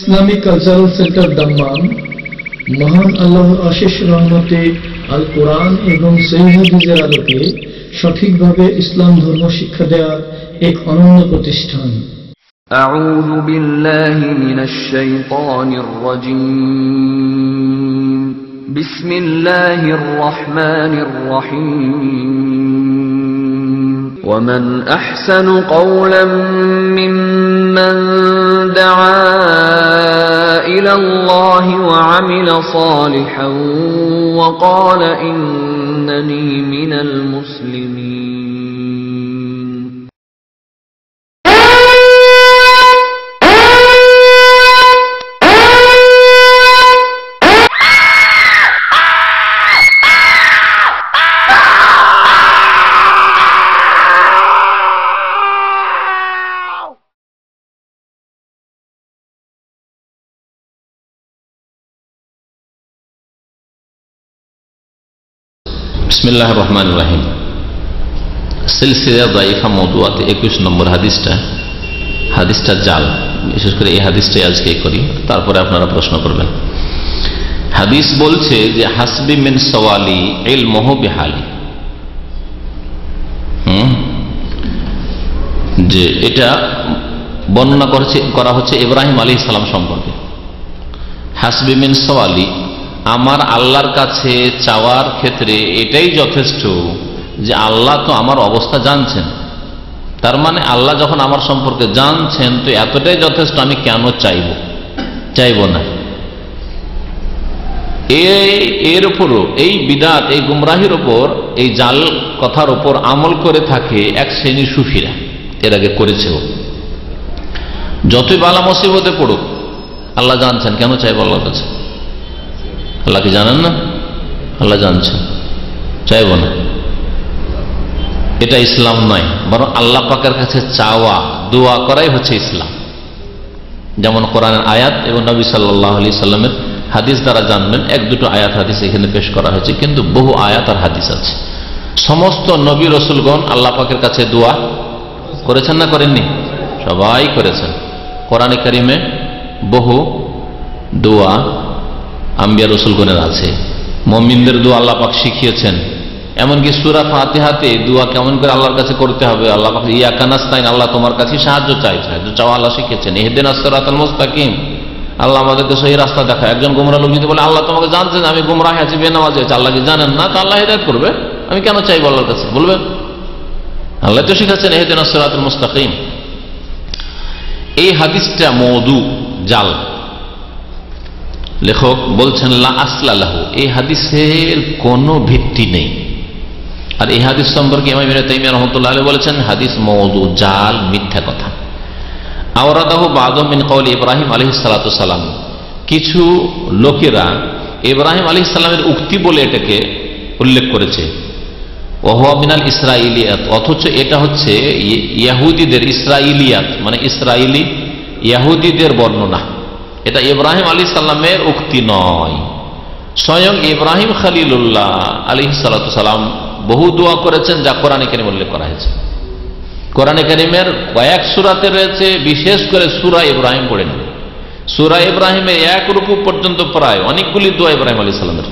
Islamic cultural centre Dammam মহান আল্লাহর অশেষ রহমতে আল কোরআন এবং সহিহ হাদিসের আলোকে সঠিকভাবে ইসলাম ধর্ম শিক্ষা দেওয়ার এক অনন্য প্রতিষ্ঠান। আউযু বিল্লাহি মিনাশ শাইতানির রাজীম। বিসমিল্লাহির রহমানির রহিম। ওয়ামান আহসানু ক্বাওলাম মিম্মান দাআ ইলাল্লাহি ওয়া আমিলা সালিহান ওয়া ক্বালা ইন্নানী মিনাল মুসলিমিন। বিসমিল্লাহির রহমানির রহিম। সিলসিলা দাইফা মওদুআতে 21 নম্বর হাদিসটা জাল। বিশেষ করে এই হাদিসটাই আজকে করি, তারপরে আপনারা প্রশ্ন করবেন। হাদিস বলছে যে হাসবি মিন সওয়ালি ইলমুহু বিহালি, যে এটা বর্ণনা করা হচ্ছে ইব্রাহিম আলাইহিস সালাম সম্পর্কে। হাসবি মিন সওয়ালি, আমার আল্লাহর কাছে চাওয়ার ক্ষেত্রে এটাই যথেষ্ট যে আল্লাহ তো আমার অবস্থা জানছেন। তার মানে আল্লাহ যখন আমার সম্পর্কে জানছেন তো এতটাই যথেষ্ট, আমি কেন চাইব না। এর উপরও এই বিদআত, এই গুমরাহির উপর, এই জাল কথার উপর আমল করে থাকে এক শ্রেণী সুফিরা, এর আগে করেছেও। যতই বালা মুসিবতে পড়ুক আল্লাহ জানছেন, কেন চাইব আল্লাহর কাছে? আল্লাহ কি জানেন না? আল্লাহ জানছেন, চাইব না। এটা ইসলাম নয়, বরং আল্লাহ পাকের কাছে চাওয়া, দোয়া করাই হচ্ছে ইসলাম। যেমন কোরআনের আয়াত এবং নবী সাল্লাল্লাহু আলাইহি সাল্লামের হাদিস দ্বারা জানবেন। এক দুটো আয়াত হাদিস এখানে পেশ করা হয়েছে, কিন্তু বহু আয়াত আর হাদিস আছে। সমস্ত নবী রসুলগণ আল্লাহ পাকের কাছে দোয়া করেছেন না করেননি? সবাই করেছেন। কোরআনে কারিমে বহু দোয়া আম্বিয়া রসুলগণের আছে। মুমিনদের দোয়া আল্লাহ পাক শিখিয়েছেন। এমনকি সূরা ফাতিহাতে দোয়া কেমন করে আল্লাহর কাছে করতে হবে, আল্লাহ পাক ইয়াকা নাস্তাইন, আল্লাহ তোমার কাছে সাহায্য চাওয়া আল্লাহ শিখিয়েছেন। ইহদিনাস সিরাতাল মুস্তাকিম, আল্লাহ আমাদেরকে সহি রাস্তা দেখায়। একজন গোমরা লোক যদি বলে আল্লাহ তোমাকে জানছেন আমি গোমরাহ আছি, বেনামাজি আছি, আল্লাহ কি জানেন না? তো আল্লাহ হিদায়াত করবে, আমি কেন চাইবো আল্লাহর কাছে? বলবেন আল্লাহ তো শিখাচ্ছেন ইহদিনাস সিরাতাল মুস্তাকিম। এই হাদিসটা মওদু, জাল। লেখক বলছেন লা আসলা লাহু, এই হাদিসের কোনো ভিত্তি নেই। আর এই হাদিস সম্পর্কে ইমাম ইবনে তাইমিয়া রাহমাতুল্লাহ আলাইহি বলেছেন হাদিস মওদু, জাল, মিথ্যা কথা। আওরাদাহু বাদু মিন কওলি ইব্রাহিম আলাইহিস সালাতু সালাম, কিছু লোকেরা ইব্রাহিম আলাইহিস সালামের উক্তি বলে এটাকে উল্লেখ করেছে। ওয়া হুয়া মিনাল ইসরাইলিয়াত, অথচ এটা হচ্ছে ইহুদিদের ইসরাইলিয়াত, মানে ইসরাইলি ইহুদিদের বর্ণনা। এটা ইব্রাহিম আলাইহিস সালামের উক্তি নয়। স্বয়ং ইব্রাহিম খলিলুল্লাহ আলাইহিস সালাতু সালাম বহু দোয়া করেছেন, যা কোরআনে কারিমে উল্লেখ করা হয়েছে। কোরআনে কারিমের কয়েক সূরাতে রয়েছে, বিশেষ করে সূরা ইব্রাহিম পড়ে নেন। সূরা ইব্রাহিমের এক রুকু পর্যন্ত প্রায় অনেকগুলি দোয়া ইব্রাহিম আলাইহিস সালামের।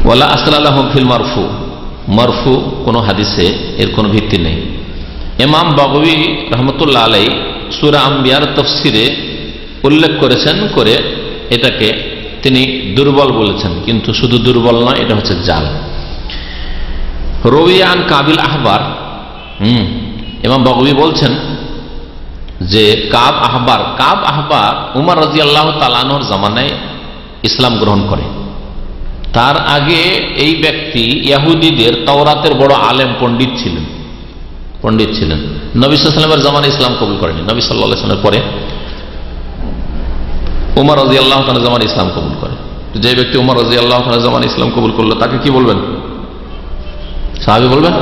ওয়ালা আসলা লাহু ফিল মারফু, মারফু কোন হাদিসে এর কোনো ভিত্তি নেই। ইমাম বাগবী রহমতুল্লাহ আলাই সূরা আম্বিয়ার তাফসিরে উল্লেখ করেছেন, করে এটাকে তিনি দুর্বল বলেছেন। কিন্তু শুধু দুর্বল নয়, এটা হচ্ছে জাল। রবিয়ান কাবিল আহবার, ইমাম বাগবী বলছেন যে কাব আহবার উমর রাদিয়াল্লাহু তাআলা আনহুর জামানায় ইসলাম গ্রহণ করে। তার আগে এই ব্যক্তি ইহুদিদের তাওরাতের বড় আলেম, পণ্ডিত ছিলেন। নবী সাল্লাল্লাহু আলাইহি ওয়াসাল্লামের জামানায় ইসলাম কবুল করেনি। নবী সাল্লাল্লাহু আলাইহি ওয়াসাল্লামের পরে উমর রাদিয়াল্লাহু তাআলা জামানায় ইসলাম কবুল করে। যে ব্যক্তি উমর রাদিয়াল্লাহু তাআলা জামানায় ইসলাম কবুল করলো তাকে কি বলবেন? সাহাবী বলবেন?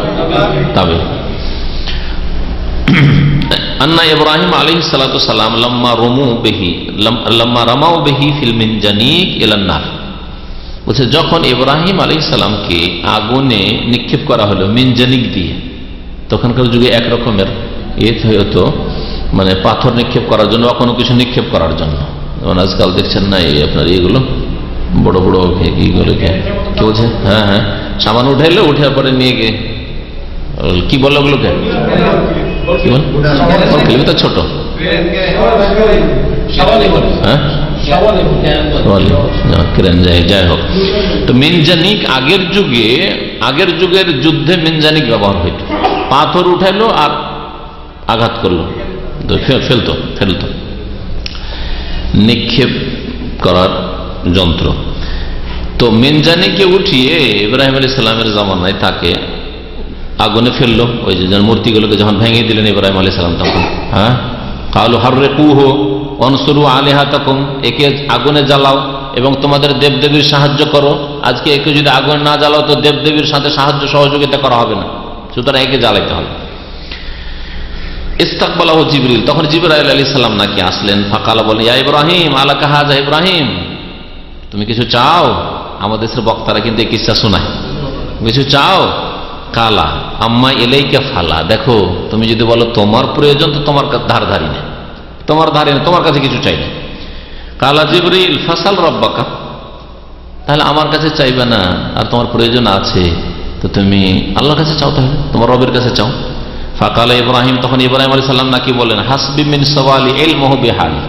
তাবেঈ। আন্না ইব্রাহিম আলাইহিস সালাতু সালাম লাম্মা রামাউ বিহি ফিল মিনজানিক ইলান নার, বলছে যখন ইব্রাহিম আলাইহিস সালামকে আগুনে নিক্ষেপ করা হলো মিনজানিক দিয়ে, তখনকার যুগে একরকমের হতো, মানে পাথর নিক্ষেপ করার জন্য বা কোনো কিছু নিক্ষেপ করার জন্য। যেমন আজকাল দেখছেন না এই আপনার এইগুলো বড় বড় এইগুলোকে কি বলছে, হ্যাঁ হ্যাঁ, সামান উঠাইলে উঠে পরে নিয়ে গিয়ে কি বলে ওগুলোকে, কি বল তো ছোট, হ্যাঁ যাই হোক। তো মিনজানিক আগের যুগের যুদ্ধে মিনজানিক ব্যবহার হইত, পাথর উঠাইলো আর আঘাত করলো, ফেলতো নিক্ষেপ করার যন্ত্র। তো মিনজানিকে উঠিয়ে ইব্রাহিম আলাইহিস সালামের জামানায় তাকে আগুনে ফেললো, ওই যে মূর্তিগুলোকে যখন ভেঙে দিলেন ইব্রাহিম আলাইহিস সালাম তখন, হ্যাঁ কালু হাররিকুহু ওয়ানসুরু আলিহাতাকুম, একে আগুনে জ্বালাও এবং তোমাদের দেবদেবীর সাহায্য করো। আজকে একে যদি আগুনে না জ্বালাও তো দেবদেবীর সাথে সাহায্য সহযোগিতা করা হবে না, সুতরাং একে জ্বালাইতে হবে। ইস্তাকবালাহু জিবরিল, তখন জিবরাইল আলাইহিস সালাম নাকি আসলেন, ফাকালা বলেন ইয়া ইব্রাহিম আলাকা হাযা, ইব্রাহিম তুমি কিছু চাও? আমাদের দেশের বক্তারা কিন্তু এই কিসসা শোনায়, কিছু চাও? কালা আম্মা ইলাইকা ফালা, দেখো তুমি যদি বলো তোমার প্রয়োজন তো তোমার ধারি না, তোমার কাছে কিছু চাই না। কালা জিবরিল ফাসাল রব্বাকা, তাহলে আমার কাছে চাইবে না, আর তোমার প্রয়োজন আছে তো তুমি আল্লাহর কাছে চাও, তাহলে তোমার রবের কাছে চাও। ফাকালা ইব্রাহিম, তখন ইব্রাহিম আলাইহিস সালাম নাকি বলেন হাসবি মিন সওয়ালি ইলমুহু বিহালি,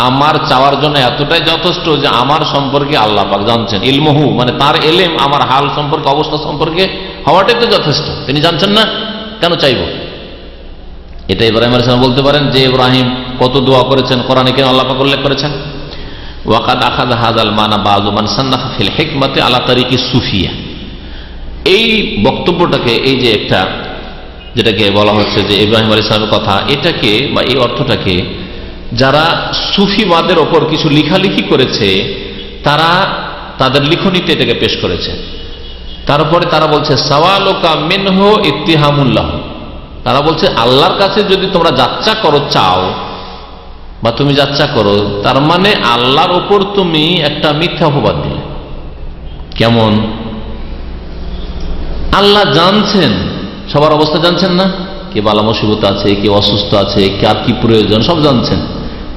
আমার চাওয়ার জন্য এতটাই যথেষ্ট যে আমার সম্পর্কে আল্লাহ পাক জানছেন, ইলমুহু মানে তার ইলম আমার হাল সম্পর্কে অবস্থা সম্পর্কে হওয়াটাই তো যথেষ্ট, তিনি জানছেন না, কেন চাইব? এটা ইব্রাহিম আলাইহিস সালাম বলতে পারেন যে ইব্রাহিম কত দোয়া করেছেন, কোরআনে কেন আল্লাহ পাক উল্লেখ করেছেন। ওয়াকাদ আখাযা হাযাল মানা বাযু মান সান্নাফা ফিল হিকমাতি আলা তারিকি সুফিয়া, এই বক্তব্যটাকে, এই যে একটা যেটাকে বলা হচ্ছে যে ইব্রাহিম আলাইহিস সালামের কথা, এটাকে বা এই অর্থটাকে যারা সুফিবাদের ওপর কিছু লেখালেখি করেছে তারা তাদের লিখনীতে এটাকে পেশ করেছে। তারপরে তারা বলছে সাওয়ালুকা মিনহু ইত্তিহামুল্লাহ, তারা বলছে আল্লাহর কাছে যদি তোমরা যাচ্ছা করো, চাও বা তুমি যাচ্ছা করো, তার মানে আল্লাহর ওপর তুমি একটা মিথ্যা অপবাদ দিলে। কেমন? আল্লাহ জানছেন, সবার অবস্থা জানছেন না, কে বালা মুসিবত আছে, কে অসুস্থ আছে, কার কি প্রয়োজন সব জানছেন।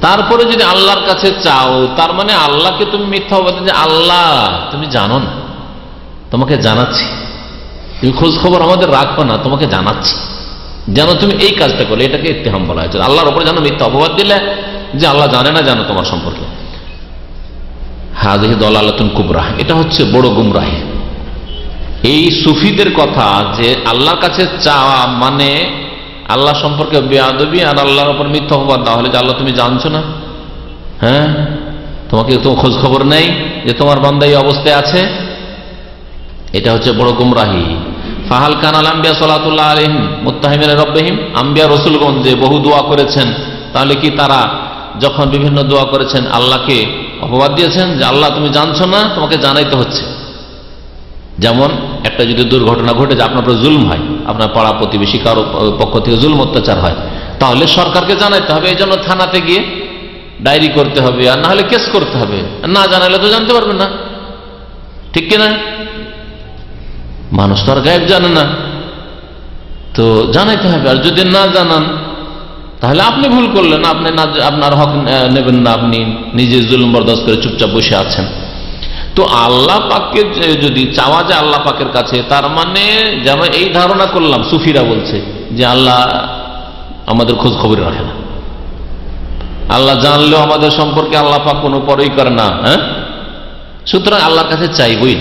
তারপরে যদি আল্লাহর কাছে চাও, তার মানে আল্লাহকে তুমি মিথ্যা অপবাদ দিলে, আল্লাহ তুমি জানো না, তোমাকে জানাচ্ছি, তুমি খোঁজ খবর আমাদের রাখবো না, তোমাকে জানাচ্ছি যেন তুমি এই কাজটা করলে, এটাকে ইত্তিহাম বলা হয়েছে। আল্লাহর উপরে যেন মিথ্যা অপবাদ দিলে যে আল্লাহ জানে না, জানো তোমার সম্পর্কে। হাযিহি দালালাতুন কুবরা, এটা হচ্ছে বড় গুমরাহি। এই সুফিদের কথা যে আল্লাহর কাছে চাওয়া মানে আল্লাহ সম্পর্কে বেয়াদবি আর আল্লাহর উপর মিথ্যা অপবাদ দেওয়া হলে যে আল্লাহ তুমি জানছো না, হ্যাঁ তোমাকে তো খোঁজ খবর নেই যে তোমার বান্দা এই অবস্থায় আছে, এটা হচ্ছে বড় গুমরাহি। ফাহাল কানাল আম্বিয়া সাল্লাল্লাহু আলাইহিম মুত্তাহিমিনা রাব্বিহিম, আম্বিয়া রাসূলগণ যে বহু দোয়া করেছেন, তাহলে কি তারা যখন বিভিন্ন দোয়া করেছেন আল্লাহকে অপবাদ দিয়েছেন যে আল্লাহ তুমি জানছো না, তোমাকে জানাইতে হচ্ছে। যেমন একটা যদি দুর্ঘটনা ঘটে যে আপনার উপর জুলম হয়, আপনার পাড়া প্রতিবেশী কারো পক্ষ থেকে জুলম অত্যাচার হয়, তাহলে সরকারকে জানাইতে হবে, এই জন্য থানাতে গিয়ে ডায়েরি করতে হবে, আর না হলে কেস করতে হবে। না জানালে তো জানতে পারবেন না, ঠিক কিনা? মানুষ তো আর গায়েব জানে না, তো জানাইতে হবে। আর যদি না জানান তাহলে আপনি ভুল করলেন, আপনি না আপনার হক নেবেন না, আপনি নিজে জুলুম বরদাস্ত করে চুপচাপ বসে আছেন। তো আল্লাহ পাককে যদি চাওয়া যায় আল্লাহ পাকের কাছে, তার মানে যেন এই ধারণা করলাম, সুফিরা বলছে যে আল্লাহ আমাদের খোঁজ খবর রাখে না, আল্লাহ জানলেও আমাদের সম্পর্কে আল্লাহ পাক কোনো পরই করে না, হ্যাঁ সুতরাং আল্লাহর কাছে চাইবই।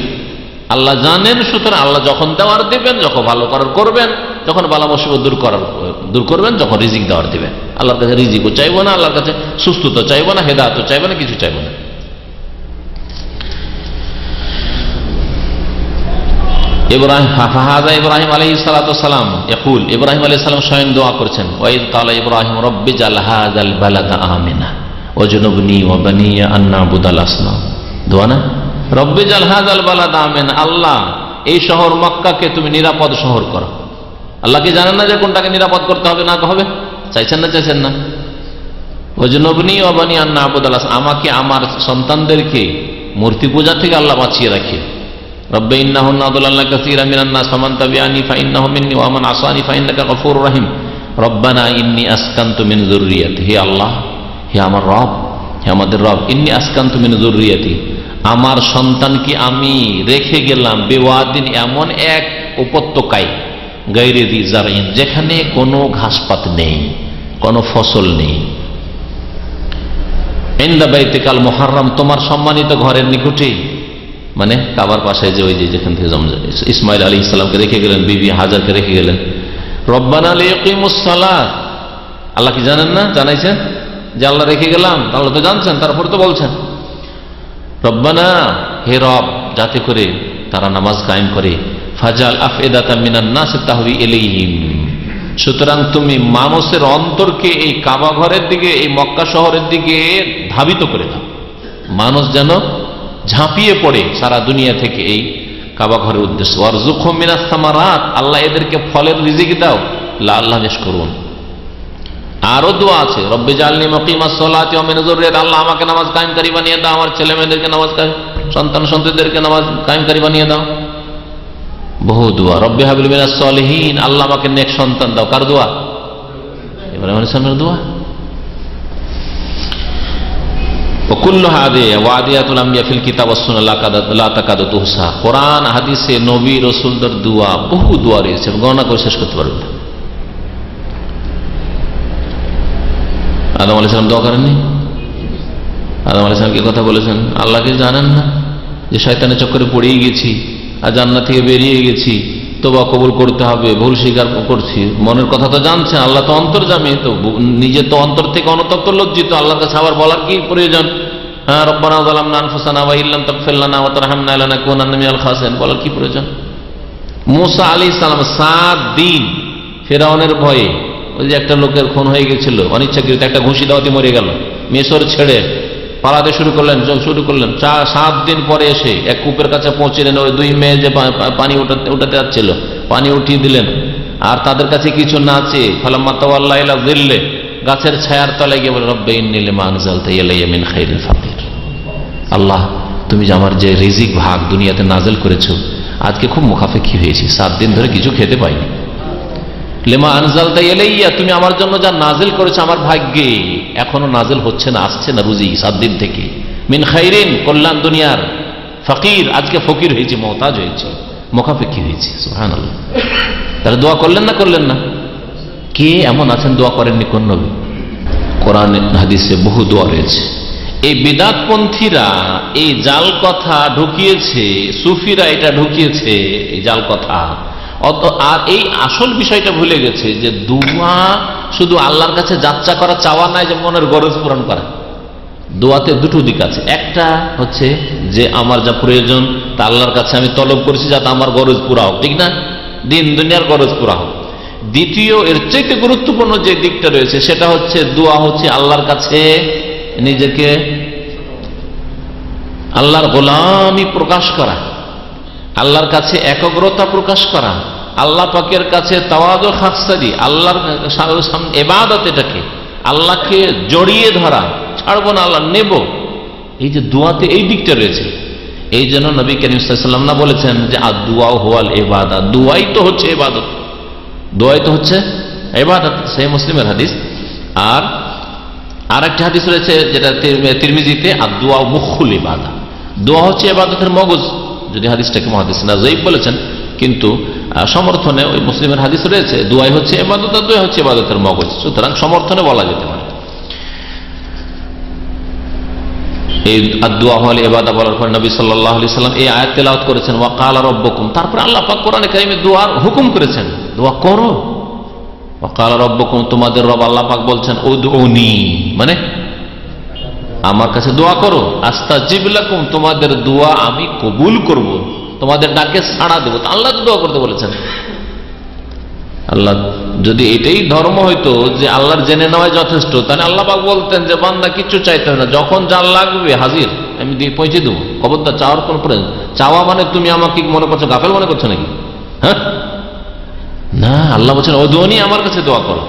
আল্লাহ জানেন, সুতরাং আল্লাহ যখন দেওয়ার দিবেন, যখন ভালো করার করবেন, যখন বালা মুসিবত দূর করবেন, যখন রিজিক দেওয়ার দিবেন। আল্লাহর কাছে রিজিকও চাইবো না, আল্লাহর কাছে সুস্থতা চাইবো না, হেদায়েতও চাইবো না, কিছু চাইবো না। ইব্রাহিম আলাইহিস সালাতু ওয়াস সালাম ইয়াকুল, ইব্রাহিম আলাইহিস সালাম স্বয়ং দোয়া করেছেন, ওয়াইদ কালা ইব্রাহিম রব্বি জাল হাযাল বালাদা আমিনা ওয়াজনুবনি ওয়া বানিয়া আন না'বুদাল আসনাম। দোয়া না, রব্বি জাল হাযাল বালাদা আমিনা, আল্লাহ এই শহর মক্কাকে তুমি নিরাপদ শহর করো। আল্লাহ কি জানেন না যে কোনটাকে নিরাপদ করতে হবে না হবে? চাইছেন না? চাইছেন না? ওয়াজনুবনি ওয়া বানিয়া আন না'বুদাল আসনাম, আমাকে আমার সন্তানদেরকে মূর্তি পূজা থেকে আল্লাহ বাঁচিয়ে রাখে। রব্বে ইন্নাহুন্না আদলাল্লাহ কাসীরাম মিনান নাস ফামান তাবিআনি ফাইন্নাহু মিন্নি ওয়া মান আসানি ফাইন্নাকা গফুরুর রহিম। রব্বানা ইন্নী আসকানতু মিন যুররিয়াতি, হে আল্লাহ, হে আমার রব, হে আমাদের রব, ইন্নী আসকানতু মিন যুররিয়াতি, আমার সন্তানকে আমি রেখে গেলাম বিওয়াদিন, এমন এক উপত্যকায়, গায়রি যি জারইন, যেখানে কোনো ঘাসপাত নেই, কোনো ফসল নেই, ইনদা বাইতিকাল মুহাররম, তোমার সম্মানিত ঘরের নিকটে, মানে কাবার পাশে যে ওই যে যেখান থেকে ইসমাইল আলাইহিস সালামকে রেখে গেলেন, বিবি হাজারকে রেখে গেলেন। রব্বানা লিয়াকিমুস সালাহ, আল্লাহ কি জানেন না? জানাইছেন যে আল্লাহ রেখে গেলাম, আল্লাহ তো জানছেন, তারপর তো বলছেন রব্বানা, হে রব, যাতে করে তারা নামাজ কায়েম করে, ফাজাল আফইদাতাম মিনান নাস তাহবি ইলাইহিম, সুতরাং তুমি মানুষের অন্তরকে এই কাবা ঘরের দিকে, এই মক্কা শহরের দিকে ধাবিত করে দাও, মানুষ যেন ঝাঁপিয়ে পড়ে সারা দুনিয়া থেকে এই কাবা ঘরের উদ্দেশ্যে। ওয়ারযুকহুম মিনাস সামারাত, আল্লাহ এদেরকে ফলের রিজিক দাও, লাআল্লাহুম ইয়াশকুরুন। আরো দোয়া আছে, রব্বি জাআলনি মুকিমাস সালাতি ওয়া মিন যুররিয়াতি, আল্লাহ আমাকে নামাজ কায়েমকারী বানিয়ে দাও, আমার ছেলে মেয়েদেরকে নামাজ সন্তান সন্ততিদেরকে নামাজ কায়েমকারী বানিয়ে দাও। বহু দোয়া, রব্বি হাবলি মিনাস সালিহিন, আল্লাহ আমাকে নেক সন্তান দাও। কার দোয়া? ইব্রাহিম আলাইহিস সালামের দোয়া। কুল্লু হাদিয়া ওয়াদিয়াতুল আমবিয়া ফিল কিতাব ওয়াস সুন্নাহ লা তাকাদু তুহসা, কোরআন হাদিসে নবী রাসূলদের দোয়া, বহু দোয়া রয়েছে, গণনা করে শেষ করতে পারবেন না। আদম আলাইহিস সালাম দোয়া করেননি? আদম আলাইহিস সালাম কি কথা বলেছেন? আল্লাহকে জানেন না যে শয়তানের চক্করে পড়েই গেছি আর জান্নাত থেকে বেরিয়ে গেছি, তওবা কবুল করতে হবে, ভুল স্বীকার করছি, মনের কথা তো জানছেন, আল্লাহ তো অন্তর্যামী, তো নিজে তো অন্তর থেকে অনুতপ্ত লজ্জিত, আল্লাহর কাছে আবার বলার কি প্রয়োজন? হ্যাঁ, রব্বানা যালামনা আনফুসানা ওয়া ইল্লাম তাগফির লানা ওয়া তারহামনা লানাকুনান্না মিনাল খাসিরিন, বলার কি প্রয়োজন? মূসা আলাইহিস সালাম 7 দিন ফিরআউনের ভয়ে, ওই যে একটা লোকের খুন হয়ে গেছিল অনিচ্ছাকৃত, একটা ঘুষি দেওয়াতে মরে গেল, মিশর ছেড়ে পালাতে শুরু করলেন 7 দিন পরে এসে এক কূপের কাছে পৌঁছলেন, ওই 2 মেয়ে যে পানি উঠাতে যাচ্ছিল, পানি উঠিয়ে দিলেন, আর তাদের কাছে কিছু না চেয়ে ফালাম্মা তাওয়াল্লা ইলা যিল্লি, গাছের ছায়ার তলায় গিয়ে বলে রব্বি ইন্নী লিমা আনজালতা ইলাইয়া মিন খাইরিন ফাকির, আল্লাহ তুমি যে আমার যে রিজিক ভাগ দুনিয়াতে নাজিল করেছো, আজকে খুব মুখাফেক্ষি হয়েছি, 7 দিন ধরে কিছু খেতে পাইনি। লিমা আনজালতা ইলাইয়া, তুমি আমার জন্য যা নাজিল করেছো আমার ভাগ্যে এখনো নাজিল হচ্ছে না, আসছে না রুজি 7 দিন থেকে, মিন খাইরিন, কল্যাণ দুনিয়ার, ফকির, আজকে ফকির হয়েছি, মুহতাজ হয়েছি, মুখাফেক্ষি হয়েছি। সুবহানাল্লাহ। তাহলে দোয়া করলেন না? করলেন না? কে এমন আছেন দোয়া করেননি? কোন নবী? কোরআন হাদিসে বহু দোয়া রয়েছে। এই বিদআতপন্থীরা এই জাল কথা ঢুকিয়েছে, সুফিরা এটা ঢুকিয়েছে এই জাল কথা, আর এই আসল বিষয়টা ভুলে গেছে যে দোয়া শুধু আল্লাহর কাছে যাচ্চা করা, চাওয়া নাই যে মনের গরজ পূরণ করা। দোয়াতে দুটো দিক আছে, একটা হচ্ছে যে আমার যা প্রয়োজন তা আল্লাহর কাছে আমি তলব করছি যাতে আমার গরজ পুরা হোক, ঠিক না, দিন দুনিয়ার গরজ পুরা হোক। দ্বিতীয়, এর চাইতে গুরুত্বপূর্ণ যে দিকটা রয়েছে সেটা হচ্ছে দোয়া হচ্ছে আল্লাহর কাছে নিজেকে আল্লাহর গোলামি প্রকাশ করা, আল্লাহর কাছে একাগ্রতা প্রকাশ করা, আল্লাহ পাকের কাছে তাওয়াদু খাসসাদি, আল্লাহর ইবাদত, এটাকে আল্লাহকে জড়িয়ে ধরা, ছাড়বো না, আল্লাহ নেব, এই যে দোয়াতে এই দিকটা রয়েছে। এই জন্য নবী করিম সাল্লাল্লাহু আলাইহি ওয়াসাল্লাম না বলেছেন যে আদ-দুআ হুয়াল ইবাদত, দোয়াই তো হচ্ছে ইবাদত, দোয়াই তো হচ্ছে ইবাদত, সহিহ মুসলিমের হাদিস। আর একটা হাদিস রয়েছে যেটা তিরমিজিতে, আদ-দুআ মুখুল ইবাদত, দোয়া হচ্ছে ইবাদতের মগজ। যদি হাদিসটাকে মুহাদ্দিসিন যায়িফ বলেছেন, কিন্তু সমর্থনে ওই মুসলিমের হাদিস রয়েছে দোয়াই হচ্ছে ইবাদত, আর দোয়া হচ্ছে ইবাদতের মগজ, সুতরাং সমর্থনে বলা যেতে পারে। এই আদ-দুআ ওয়াল ইবাদত বলার পর নবী সাল্লাল্লাহু আলাইহি সাল্লাম এই আয়াত তেলাওয়াত করেছেন, ওয়া ক্বালা রাব্বুকুম, তারপরে আল্লাহ পাক কোরআনে কারীমে দোয়ার হুকুম করেছেন, দোয়া করো। ওয়া ক্বালা রাব্বুকুম, তোমাদের রব আল্লাহ পাক বলছেন, উদউনি, মানে আমার কাছে দোয়া করো, আস্তাজিব লাকুম, তোমাদের দোয়া আমি কবুল করব, তোমাদের ডাকে সাড়া দেব। আল্লাহ তো দোয়া করতে বলেছেন। আল্লাহ যদি এটাই ধর্ম হইতো যে আল্লাহর জেনে নেওয়াই যথেষ্ট, তাহলে আল্লাহ পাক বলতেন যে বান্দা কিচ্ছু চাইতে হবে না, যখন যার লাগবে হাজির, আমি দিয়ে পৌঁছে দেবো, খবরদার চাওয়ার কোন প্রয়োজন। চাওয়া মানে তুমি আমাকে মনে করছো গাফেল মনে করছো নাকি? হ্যাঁ না, আল্লাহ বলছেন উদউনি, আমার কাছে দোয়া করো,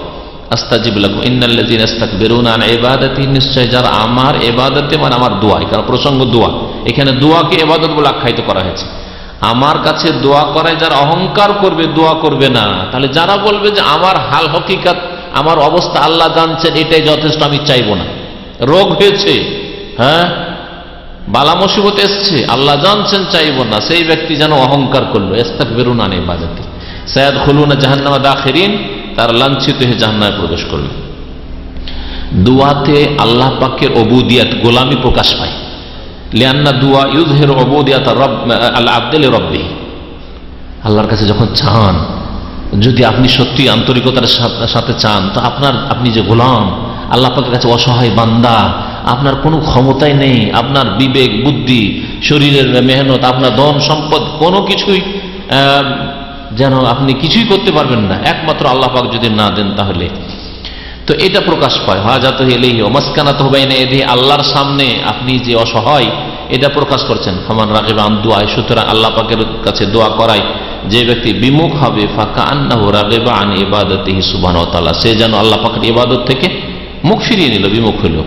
আস্তাজিব লাকুম ইন্নাল্লাযীনা ইস্তাকবিরুনা আন ইবাদাতি, নিশ্চয় যারা আমার ইবাদতে, মানে আমার দোয়া, এখানে প্রসঙ্গ দোয়া, এখানে দোয়াকে ইবাদত বলে আখ্যায়িত করা হয়েছে। আমার কাছে দোয়া করায় যারা অহংকার করবে, দোয়া করবে না, তাহলে যারা বলবে যে আমার হাল হকিকত, আমার অবস্থা আল্লাহ জানছেন, এটাই যথেষ্ট, আমি চাইবো না, রোগ হয়েছে, হ্যাঁ, বালা মুসিবত এসছে, আল্লাহ জানছেন, চাইবো না, সেই ব্যক্তি যেন অহংকার করলো, ইস্তাকবিরুন আন ইবাদাতি সায়াদখুলুনা জাহান্নামা দাখিরিন, তার লাঞ্ছিত হয়ে জাহান্নামে প্রবেশ করবে। দুয়াতে আল্লাহ পাকের উবুদিয়ত, গোলামি প্রকাশ পায়। লিআন্না দুয়া ইউযহিরু উবুদিয়াত আল আবদি লিরাব্বিহি। আল্লাহর কাছে যখন চান, যদি আপনি সত্যি আন্তরিকতার সাথে চান, তো আপনি যে গোলাম, আল্লাহ পাকের কাছে অসহায় বান্দা, আপনার কোনো ক্ষমতাই নেই, আপনার বিবেক বুদ্ধি, শরীরের মেহনত, আপনার ধন সম্পদ, কোনো কিছুই যেন আপনি কিছুই করতে পারবেন না, একমাত্র আল্লাহ পাক যদি না দেন, তাহলে তো এটা প্রকাশ পায়। হাজাত ইলাইহি ওয়া মাসকানাতুহু বাইনা ইয়াদিহি, আল্লাহর সামনে আপনি যে অসহায়, এটা প্রকাশ করছেন। ফামান রাগিবা আন দুআই, সুতরাং আল্লাহ পাকের কাছে দোয়া করায় যে ব্যক্তি বিমুখ হবে, ফাকান্নাহু রাগিবা আন ইবাদাতিহি সুবহানাহু ওয়া তাআলা, সে যেন আল্লাহ পাকের ইবাদত থেকে মুখ ফিরিয়ে নিল, বিমুখ হইল।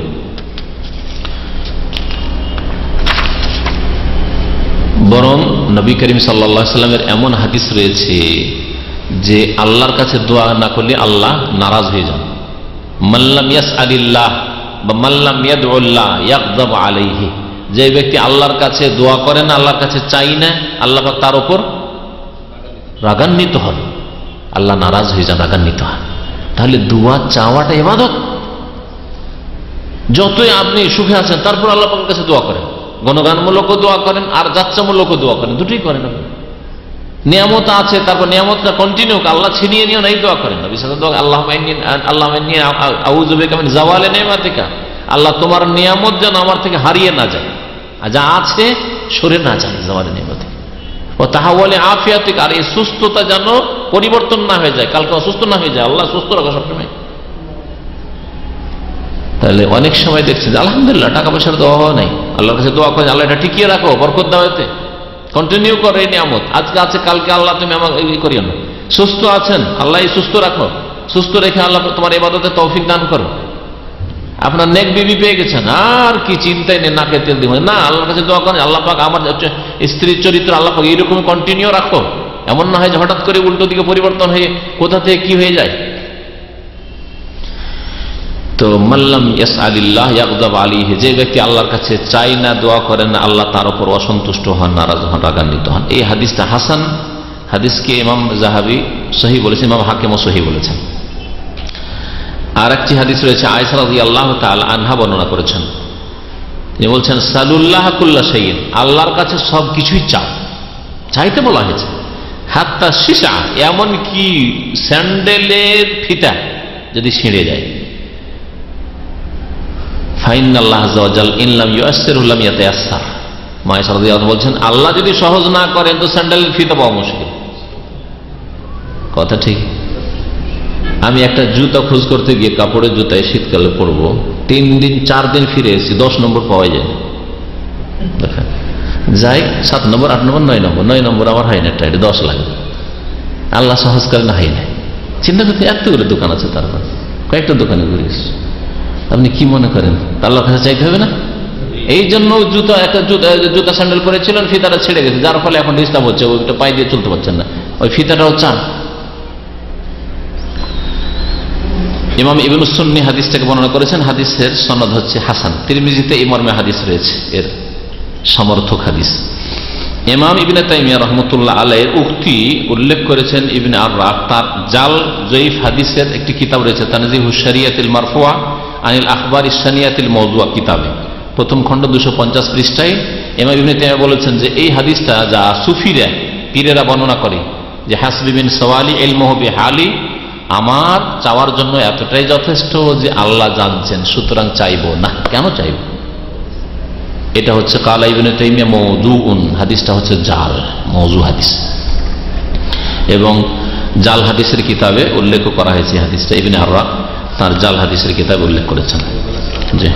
বরং নবী করিম সাল্লাল্লাহু আলাইহি ওয়াসাল্লামের এমন হাদিস রয়েছে যে আল্লাহর কাছে দোয়া না করলে আল্লাহ নারাজ হয়ে যান। মাল্লাম ইয়াসআলিল্লাহ বা মাল্লাম ইয়াদউল্লাহ ইয়াগযাব আলাইহি, যে ব্যক্তি আল্লাহর কাছে দোয়া করে না, আল্লাহর কাছে চাই না, আল্লাহ পাক তার উপর রাগান্বিত হন, আল্লাহ নারাজ হয়ে যান, রাগান্বিত হন। তাহলে দোয়া চাওয়াটা ইবাদত। যতই আপনি সুখে আছেন, তারপর আল্লাহ পাকের কাছে দোয়া করেন, গণগানমূলকও দোয়া করেন আর যাচ্ছামূলকও দোয়া করেন, দুটোই করেন। নিয়ামত আছে, তারপর নিয়ামতটা কন্টিনিউ, আল্লাহ ছিনিয়ে নিও না, এই দোয়া করেন না। বিশেষ দোয়া আল্লাহুম্মা ইন্নী আউযু বিকা মিন যাওয়ালি নি'মাতিকা, আল্লাহ তোমার নিয়ামত যেন আমার থেকে হারিয়ে না যায়, আর যা আছে সরে না যায়, যাওয়ালি নি'মাতিকা ও তাহাওয়ালি আফিয়াতিকা, আর এই সুস্থতা যেন পরিবর্তন না হয়ে যায়, কালকে অসুস্থ না হয়ে যায়, আল্লাহ সুস্থ রাখো সবসময়। তাহলে অনেক সময় দেখছি যে আলহামদুলিল্লাহ টাকা পয়সার দোয়া নাই, আল্লাহর কাছে দোয়া করে আল্লাহ এটা টিকিয়ে রাখো, বরকত দাও, এতে কন্টিনিউ করো এই নিয়ামত, আজকে আছে কালকে আল্লাহ তুমি আমাকে করিও না। সুস্থ আছেন, আল্লাহ সুস্থ রাখো, সুস্থ রেখে আল্লাহ তোমার ইবাদতে তৌফিক দান করো। আপনার নেক বিবি পেয়ে গেছেন, আর কি চিন্তাই নেই, নাকে তেল দিব না, আল্লাহর কাছে দোয়া করেন, আল্লাহ পাক আমার স্ত্রীর চরিত্র আল্লাহ পাক এইরকম কন্টিনিউ রাখো, এমন না হয় যে হঠাৎ করে উল্টো দিকে পরিবর্তন হয়ে কোথা থেকে কি হয়ে যায়। তো মাল্লাম ইয়াসআলিল্লাহ ইয়াগযাব আলাইহি, যে ব্যক্তি আল্লাহর কাছে চাই না, দোয়া করেন না, আল্লাহ তার উপর অসন্তুষ্ট হন, নারাজ হন, রাগান্বিত হন। এই হাদিসটা হাসান, হাদিসকে ইমাম যাহাবী সহিহ বলেছেন, ইমাম হাকিমও সহিহ বলেছেন। আর একটি হাদিস রয়েছে, আয়েশা রাদিয়াল্লাহু তাআলা আনহা বর্ণনা করেছেন, তিনি বলছেন সালুল্লাহ কুল্লা শাইইন, আল্লাহর কাছে সব কিছুই চাও, চাইতে বলা হয়েছে। হাত্তা শিশা, এমন কি স্যান্ডেলের ফিতা যদি ছিঁড়ে যায়, ফাইনাল্লাহ আযজা ওয়া জাল ইন লাম ইউয়াসসিরহু লাম ইয়াতায়াসসার, আয়েশা রাদিয়াল্লাহু আনহা বলছেন আল্লাহ যদি সহজ না করেন তো স্যান্ডেলের ফিতা পাওয়া মুশকিল। কথা ঠিক। আমি একটা জুতা খোঁজ করতে গিয়ে, কাপড়ের জুতায় শীতকালে পরবো, 3 দিন 4 দিন ফিরে এসেছি, 10 নম্বর পাওয়া যায়, দেখেন যাই 7 নম্বর 8 নম্বর 9 নম্বর আমার হয় না, 10 লাগে। আল্লাহ সহজ করে না, হয় না। চিন্তা করতে এতগুলো দোকান আছে, তারপর কয়েকটা দোকানে ঘুরে এসেছি। আপনি কি মনে করেন আল্লাহর কাছে চাইতে হবে না? এই জন্য জুতা স্যান্ডেল পরেছিলেন, ফিতাটা ছেড়ে গেছে, যার ফলে এখন ডিস্টার্ব হচ্ছে, ওইটা পায়ে দিয়ে চলতে পারছেন না, ওই ফিতাটাও চান। ইমাম ইবনে সুন্নি হাদিসটাকে বর্ণনা করেছেন, হাদিসের সনদ হচ্ছে হাসান। তিরমিজিতে এই মর্মে হাদিস রয়েছে, এর সমর্থক হাদিস। ইমাম ইবনে তাইমিয়া রাহমাতুল্লাহ আলাইহির উক্তি উল্লেখ করেছেন ইবনে আররাক, তার জাল জয়ীফ হাদিসের একটি কিতাব রয়েছে, তানজিহুশ শরিয়াতিল মারফুআ আনিল আখবারিশ শানিয়াতিল মাওযুআ কিতাবে, প্রথম খণ্ড 250 পৃষ্ঠায় ইমাম ইবনে তাইমিয়া বলেছেন যে এই হাদিসটা যা সুফিরা পীরেরা বর্ণনা করে যে হাসবি মিন সওয়ালি ইলমুহু বিহালি, আমার চাওয়ার জন্য এতটাই যথেষ্ট যে আল্লাহ জানছেন, সুতরাং চাইবো না। কেন চাইব? এটা হচ্ছে কালা ইবনে তাইমিয়া মাওযুউন, হাদিসটা হচ্ছে জাল, মাওযু হাদিস, এবং জাল হাদিসের কিতাবে উল্লেখ করা হয়েছে হাদিসটা। ইবনে আররাক তার জাল হাদিসের কিতাবে উল্লেখ করেছেন যে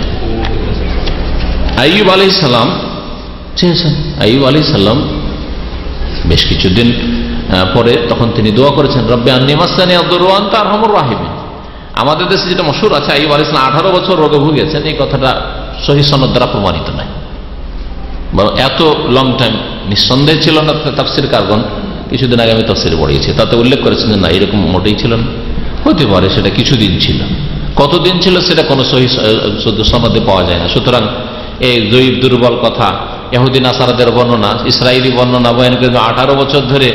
আইয়ুব আলাইহিস সালাম চেয়েছেন, আইয়ুব আলাইহিস সালাম বেশ কিছুদিন পরে তখন তিনি দোয়া করেছেন, রব্বি আন্নী মাসসানি আদ-দুররু ওয়া আনতা আরহামুর রাহিমিন। আমাদের দেশে যেটা মশহুর আছে, আইয়ুব আলাইহিস সালাম 18 বছর রোগে ভুগেছেন, এই কথাটা সহিহ সনদ দ্বারা প্রমাণিত নয়, বরং এত লং টাইম নিঃসন্দেহে ছিল না তাফসীরকারগণ। কিছুদিন আগে আমি তাফসীরে পড়িয়েছি, তাতে উল্লেখ করেছেন যে না, এরকম মোটেই ছিল না। হতে পারে সেটা কিছুদিন ছিল, কতদিন ছিল সেটা কোনো সহি সনদে পাওয়া যায় না। সুতরাং এই জয়ীব দুর্বল কথা, ইহুদি নাসারাদের বর্ণনা, ইসরায়েলি বর্ণনা বয়ান করে 18 বছর ধরে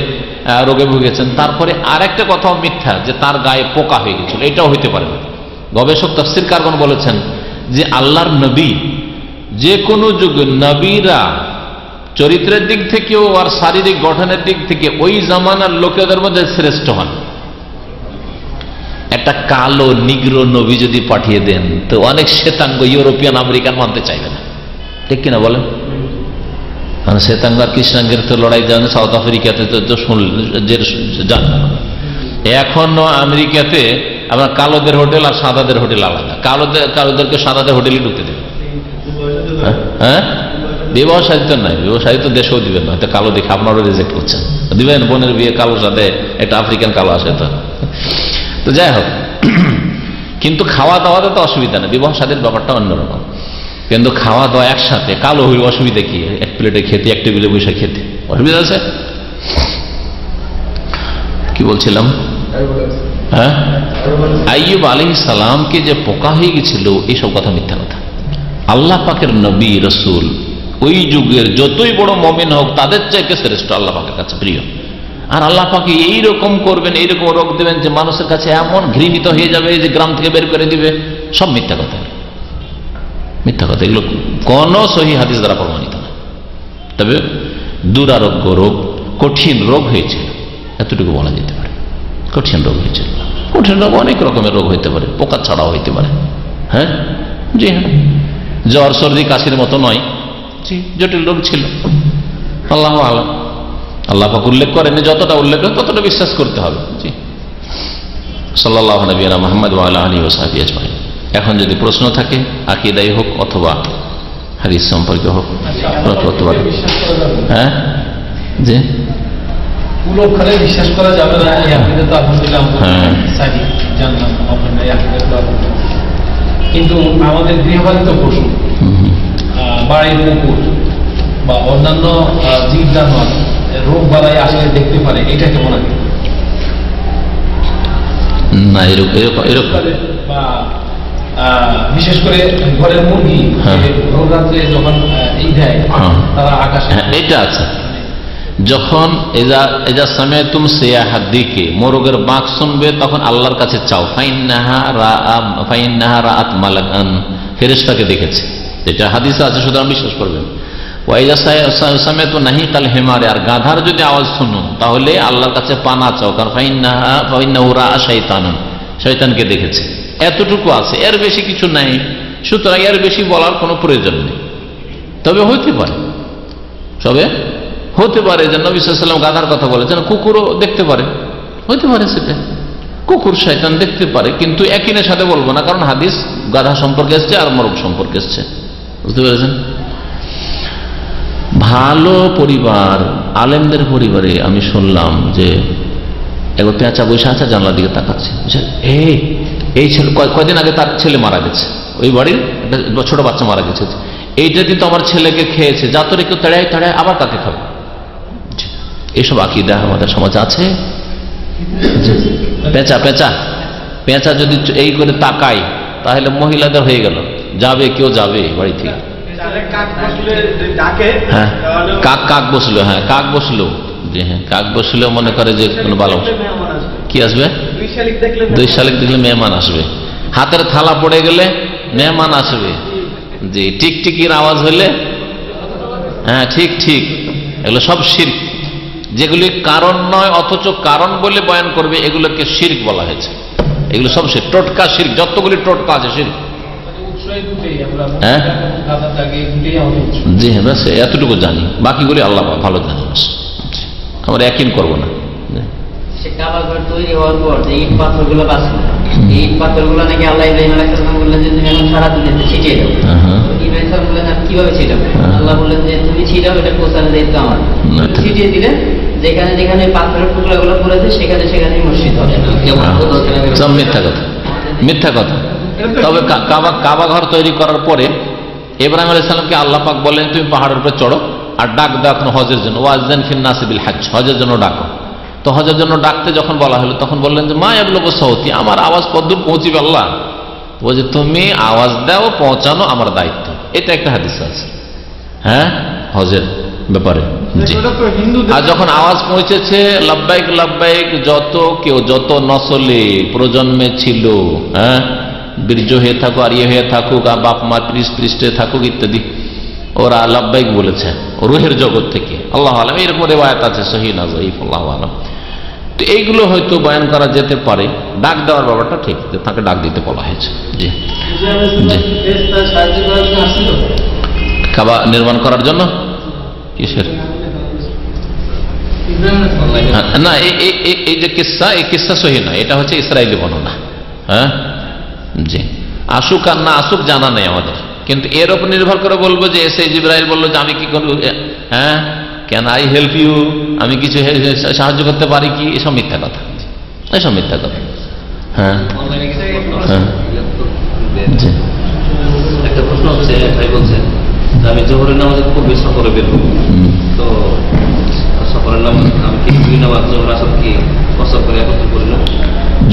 রোগে ভুগেছেন। তারপরে আরেকটা কথাও মিথ্যা, যে তার গায়ে পোকা হয়ে গেছিল, এটাও হইতে পারে না। গবেষক তাফসীরকারগণ বলেছেন যে আল্লাহর নবী যে কোনো যুগে, নবীরা চরিত্রের দিক থেকেও আর শারীরিক গঠনের দিক থেকে ওই জামানার লোকেদের মধ্যে শ্রেষ্ঠ হন। একটা কালো নিগ্রো নবী যদি পাঠিয়ে দেন তো অনেক শ্বেতাঙ্গ ইউরোপিয়ান আমেরিকান মানতে চাইবে না, ঠিক কিনা বলেন? কারণ শ্বেতাঙ্গ আর কৃষ্ণাঙ্গের তো লড়াই জানেন, সাউথ আফ্রিকাতে তো জান। এখনো আমেরিকাতে আপনার কালোদের হোটেল আর সাদাদের হোটেল আলাদা। কালোদেরকে সাদাদের হোটেলে ঢুকতে দেবে। হ্যাঁ, বিবাহ সাহিত্য নাই, বিবাহ সাহিত্য দেশেও দিবেন না, হয়তো কালো দেখে আপনারও রিজেক্ট করছেন। দিবেন বোনের বিয়ে কালোর সাথে, একটা আফ্রিকান কালো আসে তো যাই হোক। কিন্তু খাওয়া দাওয়াতে তো অসুবিধা নেই, বিবাহ সাথীর ব্যাপারটা অন্যরকম। কিন্তু খাওয়া দাওয়া একসাথে, কালো হইল অসুবিধা কি? এক প্লেটে খেতে, এক টেবিলে বসে খেতে অসুবিধা আছে? কি বলছিলাম? হ্যাঁ, আইয়ুব আলাইহিস সালামকে যে পোকা হয়ে গেছিল, এইসব কথা মিথ্যা কথা। আল্লাহ পাকের নবী রসুল ওই যুগের যতই বড় মুমিন হোক তাদের চাইতে শ্রেষ্ঠ, আল্লাহ পাকের কাছে প্রিয়। আর আল্লাহ পাকে এইরকম করবেন, এইরকম রোগ দেবেন যে মানুষের কাছে এমন ঘৃণিত হয়ে যাবে যে গ্রাম থেকে বের করে দিবে, সব মিথ্যা কথা। মিথ্যা কথা, এগুলো কোন সহি হাদিস দ্বারা প্রমাণিত না। তবে দুরারোগ্য রোগ, কঠিন রোগ হয়েছিল, এতটুকু বলা যেতে পারে। কঠিন রোগ হয়েছিল। কঠিন রোগ অনেক রকমের রোগ হইতে পারে, পোকা ছাড়াও হইতে পারে। হ্যাঁ, জি হ্যাঁ, জ্বর সর্দি কাশির মতো নয়, জি জটিল রোগ ছিল। আল্লাহু আলাম। আল্লাহ পাক উল্লেখ করেনি, যতটা উল্লেখ করে ততটা বিশ্বাস করতে হবে। জি, সাল্লাল্লাহু নবিয়্যিনা মুহাম্মদ ওয়া আলা আলিহি ওয়া সাহবিহি আজমাইন। এখন যদি প্রশ্ন থাকে, আকীদাই হোক অথবা হাদিস সম্পর্কে হোক, করতে পারে। হ্যাঁ, জি, পুরোখানে বিশ্বাস করা যাবে না। এই আকীদা তো আলহামদুলিল্লাহ সাহি জানলাম আপনারা এই আকীদা তো। কিন্তু আমাদের গৃহপালিত পশু, বাড়ির কুকুর বা অন্যান্য জীব জানোয়ার রোগ বালাই আসলে দেখতে পারে, এটা কেমন আগে না? এরকম বা বিশেষ করে ঘরের মুরগি রোগ রাত্রে যখন এই দেয়, তারা আকাশে, এটা আছে। যখন এজা সামিআতুম সিয়াহাদিকে, মোরগের বাঁক শুনবে, তখন আল্লাহর কাছে চাও। ফাইন্নাহা রাআত মালাকান, ফেরেশতাকে দেখেছে, এটা হাদিসে আছে, সুতরাং বিশ্বাস করবেন। ওয়াইজা সামিআতু নাহিকাল হিমারে, আর গাধার যদি আওয়াজ শুনুন তাহলে আল্লাহর কাছে পানা চাও, কারণ ফাইন্নাহু রাআ শাইতানান, শয়তানকে দেখেছে। এতটুকু আছে, এর বেশি কিছু নাই। সুতরাং এর বেশি বলার কোনো প্রয়োজন নেই। তবে হইতে পারে, তবে হতে পারে যে নবী সাল্লাল্লাহু আলাইহি ওয়াসাল্লাম গাধার কথা বলেছেন, কুকুরও দেখতে পারে, হইতে পারে সেটা। কুকুর শয়তান দেখতে পারে, কিন্তু একইনের সাথে বলবো না, কারণ হাদিস গাধা সম্পর্কে এসছে আর মোরগ সম্পর্কে এসছে, বুঝতে পেরেছেন? ভালো পরিবার, আলেমদের পরিবারে আমি শুনলাম যে একবার পেঁচা বসে আছে, জানলার দিকে তাকাচ্ছে, এই ছেলে কয়দিন আগে তার ছেলে মারা গেছে, ওই বাড়ির একটা ছোট বাচ্চা মারা গেছে, এইটা কিন্তু আমার ছেলেকে খেয়েছে, যা তোর কেউ তাড়ায় তাড়ায় আবার কাকে খাবে। এসব আকীদা আমাদের সমাজে আছে। পেঁচা যদি এই করে তাকায় তাহলে মহিলাদের হয়ে গেল, যাবে কেউ যাবে বাড়ি থেকে। হ্যাঁ, কাক বসলো, হ্যাঁ কাক বসলো, জি হ্যাঁ, কাক বসলো মনে করে যে কোনো ভালো কি আসবে, 2 শালিক দেখলে মেহমান আসবে, হাতের থালা পড়ে গেলে মেহমান আসবে, জি টিকটিকির আওয়াজ হলে, হ্যাঁ ঠিক ঠিক, এগুলো সব শিরক। যেগুলি কারণ নয় অথচ কারণ বলে বয়ান করবে, এগুলোকে শিরক বলা হয়েছে। এগুলো সব শিরক, টোটকা শিরক, যতগুলি টোটকা আছে শিরক। হ্যাঁ, জি হ্যাঁ, ব্যাস এতটুকু জানি, বাকিগুলি আল্লাহ ভালো জানি, আমরা ইয়াকিন করবো না। কাবাঘর তৈরি হওয়ার পর যে ইট পাথরগুলো বাঁচলো, এই ইট পাথরগুলো নাকি আল্লাহ ইব্রাহিম আলাইহিস সালাম বললেন যে তুমি এখন সারা দুনিয়াতে ছিটিয়ে দাও। ইব্রাহিম সালাম বললেন আমি কিভাবে ছিটাবো? আল্লাহ বললেন যে তুমি ছিটাও, এটা পৌঁছানোর দায়িত্ব আমার। ছিটিয়ে দিলে যেখানে যেখানে পাথরের টুকরাগুলো পড়েছে সেখানে সেখানেই মসজিদ হবে। সব মিথ্যা কথা, মিথ্যা কথা। তবে কাবা ঘর তৈরি করার পরে ইব্রাহিম আলাইহিস সালামকে আল্লাহ পাক বলেন তুমি পাহাড়ের উপরে চড়ো, আর ডাক দাও এখন হজের জন্য, ওয়াজ্জান ফিন নাসি বিল হজ, হজের জন্য ডাকো। তো হজের জন্য ডাকতে যখন বলা হলো তখন বললেন যে মা ইয়াবলুগু সাউতি, আমার আওয়াজ কতদূর পৌঁছিবে আল্লাহ? বলছে তুমি আওয়াজ দাও, পৌঁছানো আমার দায়িত্ব। এটা একটা হাদিস আছে, হ্যাঁ, হজের ব্যাপারে। আর যখন আওয়াজ পৌঁছেছে লাব্বাইক লাব্বাইক, যত নসলে প্রজন্মে ছিল, হ্যাঁ, বীর্য হয়ে থাকুক আর ইয়ে হয়ে থাকুক, আর বাপ মা পৃষ্ঠে থাকুক ইত্যাদি, ওরা লাব্বাইক বলেছে রুহের জগৎ থেকে। আল্লাহ আলম, এরকম রিওয়ায়াত আছে, সহিহ না যঈফ আল্লাহ আলম। তো এইগুলো হয়তো বয়ান করা যেতে পারে। ডাক দেওয়ার ব্যাপারটা ঠিক, যে তাকে ডাক দিতে বলা হয়েছে। জি কাবা নির্মাণ করার জন্য কিসের না, এই যে কিসসা, এই কিসসা সহিহ না, এটা হচ্ছে ইসরায়েলি বর্ণনা। হ্যাঁ জি, আসুক আর না আসুক জানা নেই আমাদের, কিন্তু এর উপর নির্ভর করে বলবো যে এসে জিবরাইল বললো যে আমি কি করবো, হ্যাঁ, ক্যান আই হেল্প ইউ, আমি কিছু সাহায্য করতে পারি কি, এসব মিথ্যা কথা, এসব মিথ্যা কথা। হ্যাঁ একটা প্রশ্ন হচ্ছে, ভাই বলছেন আমি জোহরের নামাজে খুবই সফরে বের হবো, তো সফরের নামাজ আমি কি দুই নামাজ জোহর আসর কি কসর করে একত্র করি না?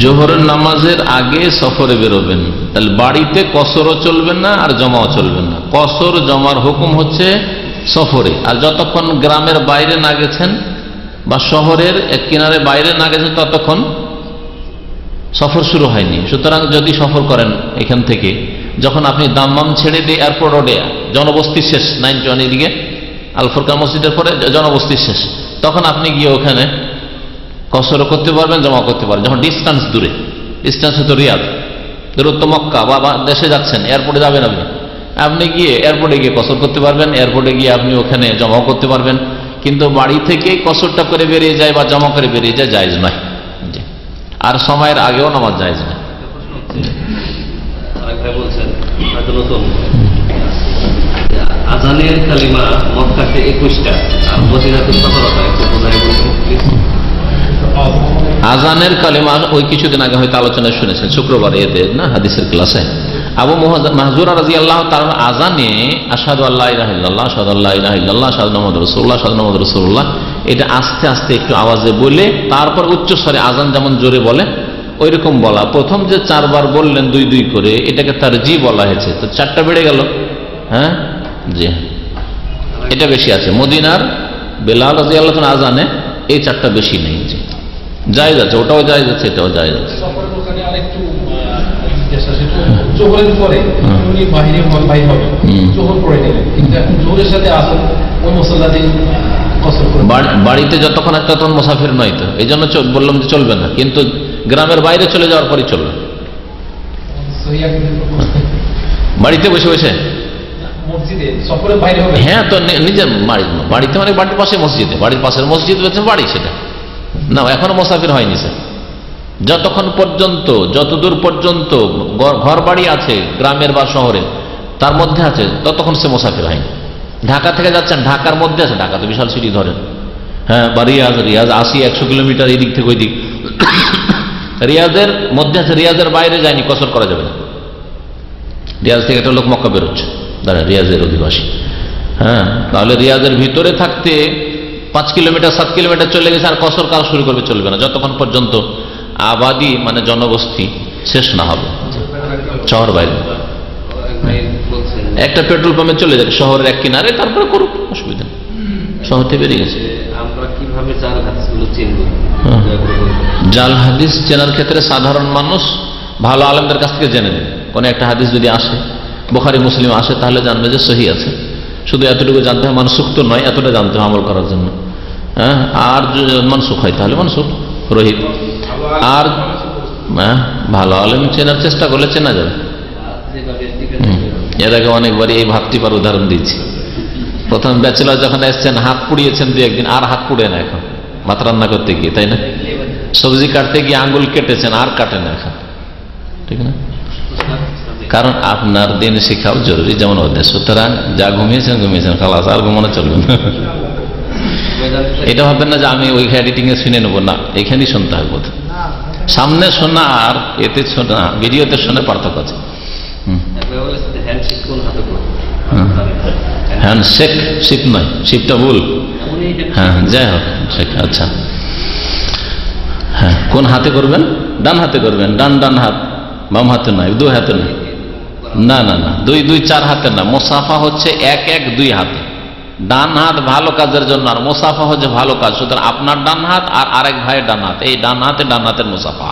জোহরের নামাজের আগে সফরে বেরোবেন, তাহলে বাড়িতে কসরও চলবেন না আর জমাও চলবেন না। কসর জমার হুকুম হচ্ছে সফরে, আর যতক্ষণ গ্রামের বাইরে না গেছেন বা শহরের এক কিনারে বাইরে না গেছেন ততক্ষণ সফর শুরু হয়নি। সুতরাং যদি সফর করেন এখান থেকে, যখন আপনি দাম্মাম ছেড়ে দিয়ে এয়ারপোর্ট রোডে, জনবস্তি শেষ 91 এদিকে আল ফুরকান মসজিদের পরে জনবস্তি শেষ, তখন আপনি গিয়ে ওখানে কসরও করতে পারবেন, জমা করতে পারবেন। যখন ডিস্টেন্স দূরে, ডিস্টেন্স হতো রিয়াদ, দূরত্ব মক্কা বা দেশে যাচ্ছেন, এয়ারপোর্টে যাবেন আপনি গিয়ে এয়ারপোর্টে গিয়ে কসর করতে পারবেন, এয়ারপোর্টে গিয়ে আপনি ওখানে জমাও করতে পারবেন। কিন্তু বাড়ি থেকে কসরটা করে বেরিয়ে যায় বা জমা করে বেরিয়ে যায় জায়েজ নয়, আর সময়ের আগেও নামাজ জায়েজ নয়। বলছেন আজানের কালিমা মক্কাতে 21টা আর মদিনাতে 17টা, একটু বোঝাই বলবেন প্লিজ। আজানের কালিমা ওই কিছুদিন আগে হয়তো আলোচনায় শুনেছেন, শুক্রবার এদের না হাদিসের ক্লাসে আবু মাহজুরা রাদিয়াল্লাহু তাআলা আজানে আশহাদু আল্লা ইলাহা ইল্লাল্লাহ, আশহাদু আল্লা ইলাহা ইল্লাল্লাহ, আশহাদু আন্না মুহাম্মাদুর রাসূলুল্লাহ, আশহাদু আন্না মুহাম্মাদুর রাসূলুল্লাহ, এটা আস্তে আস্তে একটু আওয়াজে বলে তারপর উচ্চ স্বরে, আজান যেমন জোরে বলে ওই রকম বলা। প্রথম যে 4 বার বললেন 2-2 করে, এটাকে তারজি বলা হয়েছে, তো 4টা বেড়ে গেল। হ্যাঁ জি, এটা বেশি আছে। মদিনার বেলাল রাদিয়াল্লাহু তাআলা আজানে এই 4টা বেশি নেই, জি জায়েজ আছে, ওটাও জায়েজ আছে, এটাও জায়েজ আছে। জোহরের পরে উনি বাইরে হবে, জোহর পড়ে নিলেন, কিন্তু এখন জোহরের সাথে আসর ওই মুসল্লাতে কসর করে, বাড়িতে যতক্ষণ একটা তখন মুসাফির নয়, তো এই জন্য বললাম যে চলবে না, কিন্তু গ্রামের বাইরে চলে যাওয়ার পরই চলবে। বাড়িতে বসে বসে মসজিদে সফরের বাইরে হবে, হ্যাঁ, তো নিজের বাড়িতে মানে বাড়ির পাশে মসজিদে, বাড়ির পাশের মসজিদ হচ্ছে বাড়ি, সেটা না, এখনো মুসাফির হয়নি স্যার। যতক্ষণ পর্যন্ত, যতদূর পর্যন্ত ঘর বাড়ি আছে গ্রামের বা শহরে, তার মধ্যে আছে, ততক্ষণ সে মুসাফির হয়নি। ঢাকা থেকে যাচ্ছেন, ঢাকার মধ্যে আছে, ঢাকা তো বিশাল সিটি ধরেন, হ্যাঁ, বা রিয়াজ 80-100 কিলোমিটার এদিক থেকে ওই দিক, রিয়াজের মধ্যে আছে, রিয়াজের বাইরে যায়নি, কসর করা যাবে না। রিয়াজ থেকে একটা লোক মক্কা বেরোচ্ছে, দাঁড়ান রিয়াজের অধিবাসী, হ্যাঁ, তাহলে রিয়াজের ভিতরে থাকতে 5 কিলোমিটার 7 কিলোমিটার চলে গেছে, আর কসর কাজ শুরু করবে, চলবে না যতক্ষণ পর্যন্ত আবাদি মানে জনবস্তি শেষ না হবে। শহর বাইরে একটা পেট্রোল পাম্পে চলে যাবে শহরের এক কিনারে, তারপরে করুক, অসুবিধা নেই, শহর থেকে বেরিয়ে গেছে। আমরা কিভাবে জাল হাদিসগুলো চিনব? জাল হাদিস চেনার ক্ষেত্রে সাধারণ মানুষ ভালো আলেমদের কাছ থেকে জেনে নেবে। কোনো একটা হাদিস যদি আসে, বুখারী মুসলিম আসে, তাহলে জানবে যে সহিহ আছে। শুধু এতটুকু জানতে হয়, মানসুখ তো নয়, এতটা জানতে হয় আমল করার জন্য। হ্যাঁ, আর মানসুখ হয় তাহলে মানসুখ রহিত। আর ভালো আলেম চেনার চেষ্টা করলে চেনা যাবে। এর আগে অনেকবারই এই ভাতৃপার উদাহরণ দিচ্ছি। প্রথম ব্যাচেলর যখন এসছেন, হাত পুড়িয়েছেন 2-1 দিন, আর হাত পুড়ে না এখন ভাত রান্না করতে গিয়ে, তাই না? সবজি কাটতে গিয়ে আঙ্গুল কেটেছেন, আর কাটে না এখন, ঠিক না? কারণ আপনার দিন শিখাও জরুরি, যেমন ওদের। সুতরাং যা ঘুমিয়েছেন খালাস, আর ঘুমানো চলবে না। এটা ভাববেন না যে আমি ওই এডিটিং এ শুনে নেবো, না, এখানেই শুনতে হয় বোধ। সামনে শোনা আর এতে শোনা, ভিডিওতে শোনা পার্থক্য আছে। হ্যাঁ শেখ, শিপ নয়, শিপটা ভুল। হ্যাঁ যাই হোক শেখ। আচ্ছা হ্যাঁ, কোন হাতে করবেন? ডান হাতে করবেন। ডান হাত, বাম হাতে নয়, দুই হাতে নয়। না না না, দুই চার হাতে না। মুসাফা হচ্ছে এক দুই হাতে। ডান হাত ভালো কাজের জন্য, আর মুসাফা হচ্ছে ভালো কাজ। সুতরাং আপনার ডান হাত আর আরেক ভাইয়ের ডান হাত, এই ডান হাতের মুসাফা।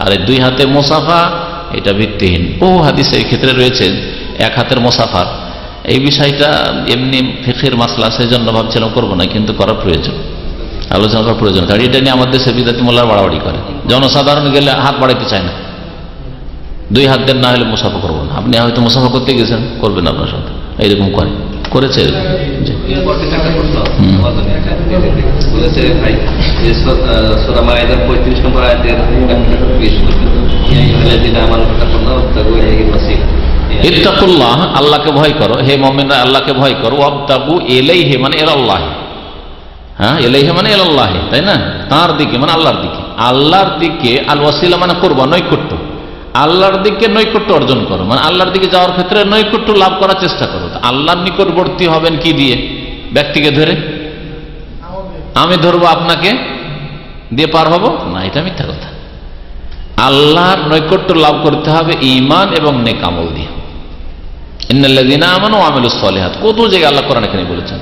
আর এই দুই হাতের মুসাফা এটা ভিত্তিহীন। বহু হাদিস এই ক্ষেত্রে রয়েছে এক হাতের মুসাফার। এই বিষয়টা এমনি ফিকহের মাসলা, সেই জন্য ভাবছিলাম করবো না, কিন্তু করার প্রয়োজন, আলোচনা করার প্রয়োজন। কারণ এটা নিয়ে আমাদের দেশে বিদাতি মোল্লার বাড়াবাড়ি করে। জনসাধারণ গেলে হাত বাড়াইতে চায় না, দুই হাত দেন, না হলে মুসাফা করবো না। আপনি হয়তো মুসাফা করতে গেছেন, করবেন আপনার সাথে, এইরকম করেছে। ইত্তাকুল্লাহ, আল্লাহকে ভয় করো, হে মুমিনরা আল্লাহকে ভয় করো। ওয়াবতাগু ইলাইহি মানে ইলাল্লাহ, হ্যাঁ ইলাইহি মানে ইলাল্লাহ, তাই না? তার দিকে মানে আল্লাহর দিকে, আল্লাহর দিকে। আল ওয়াসিলা মানে কুরবা, নৈকট্য। আল্লাহর দিকে নৈকট্য অর্জন করো, মানে আল্লাহর দিকে যাওয়ার ক্ষেত্রে নৈকট্য লাভ করার চেষ্টা করো। আল্লাহর নিকটবর্তী হবেন কি দিয়ে? ব্যক্তিকে ধরে। আমি ধরবো আপনাকে দিয়ে পার হবো না, এটা মিথ্যা কথা। আল্লাহর নৈকট্য লাভ করতে হবে ঈমান এবং নেক আমল দিয়ে। ইন্নাল্লাযীনা আমানু ওয়া আমিলুস সালিহাত, কত জায়গায় আল্লাহ কোরআনে এখানে বলেছেন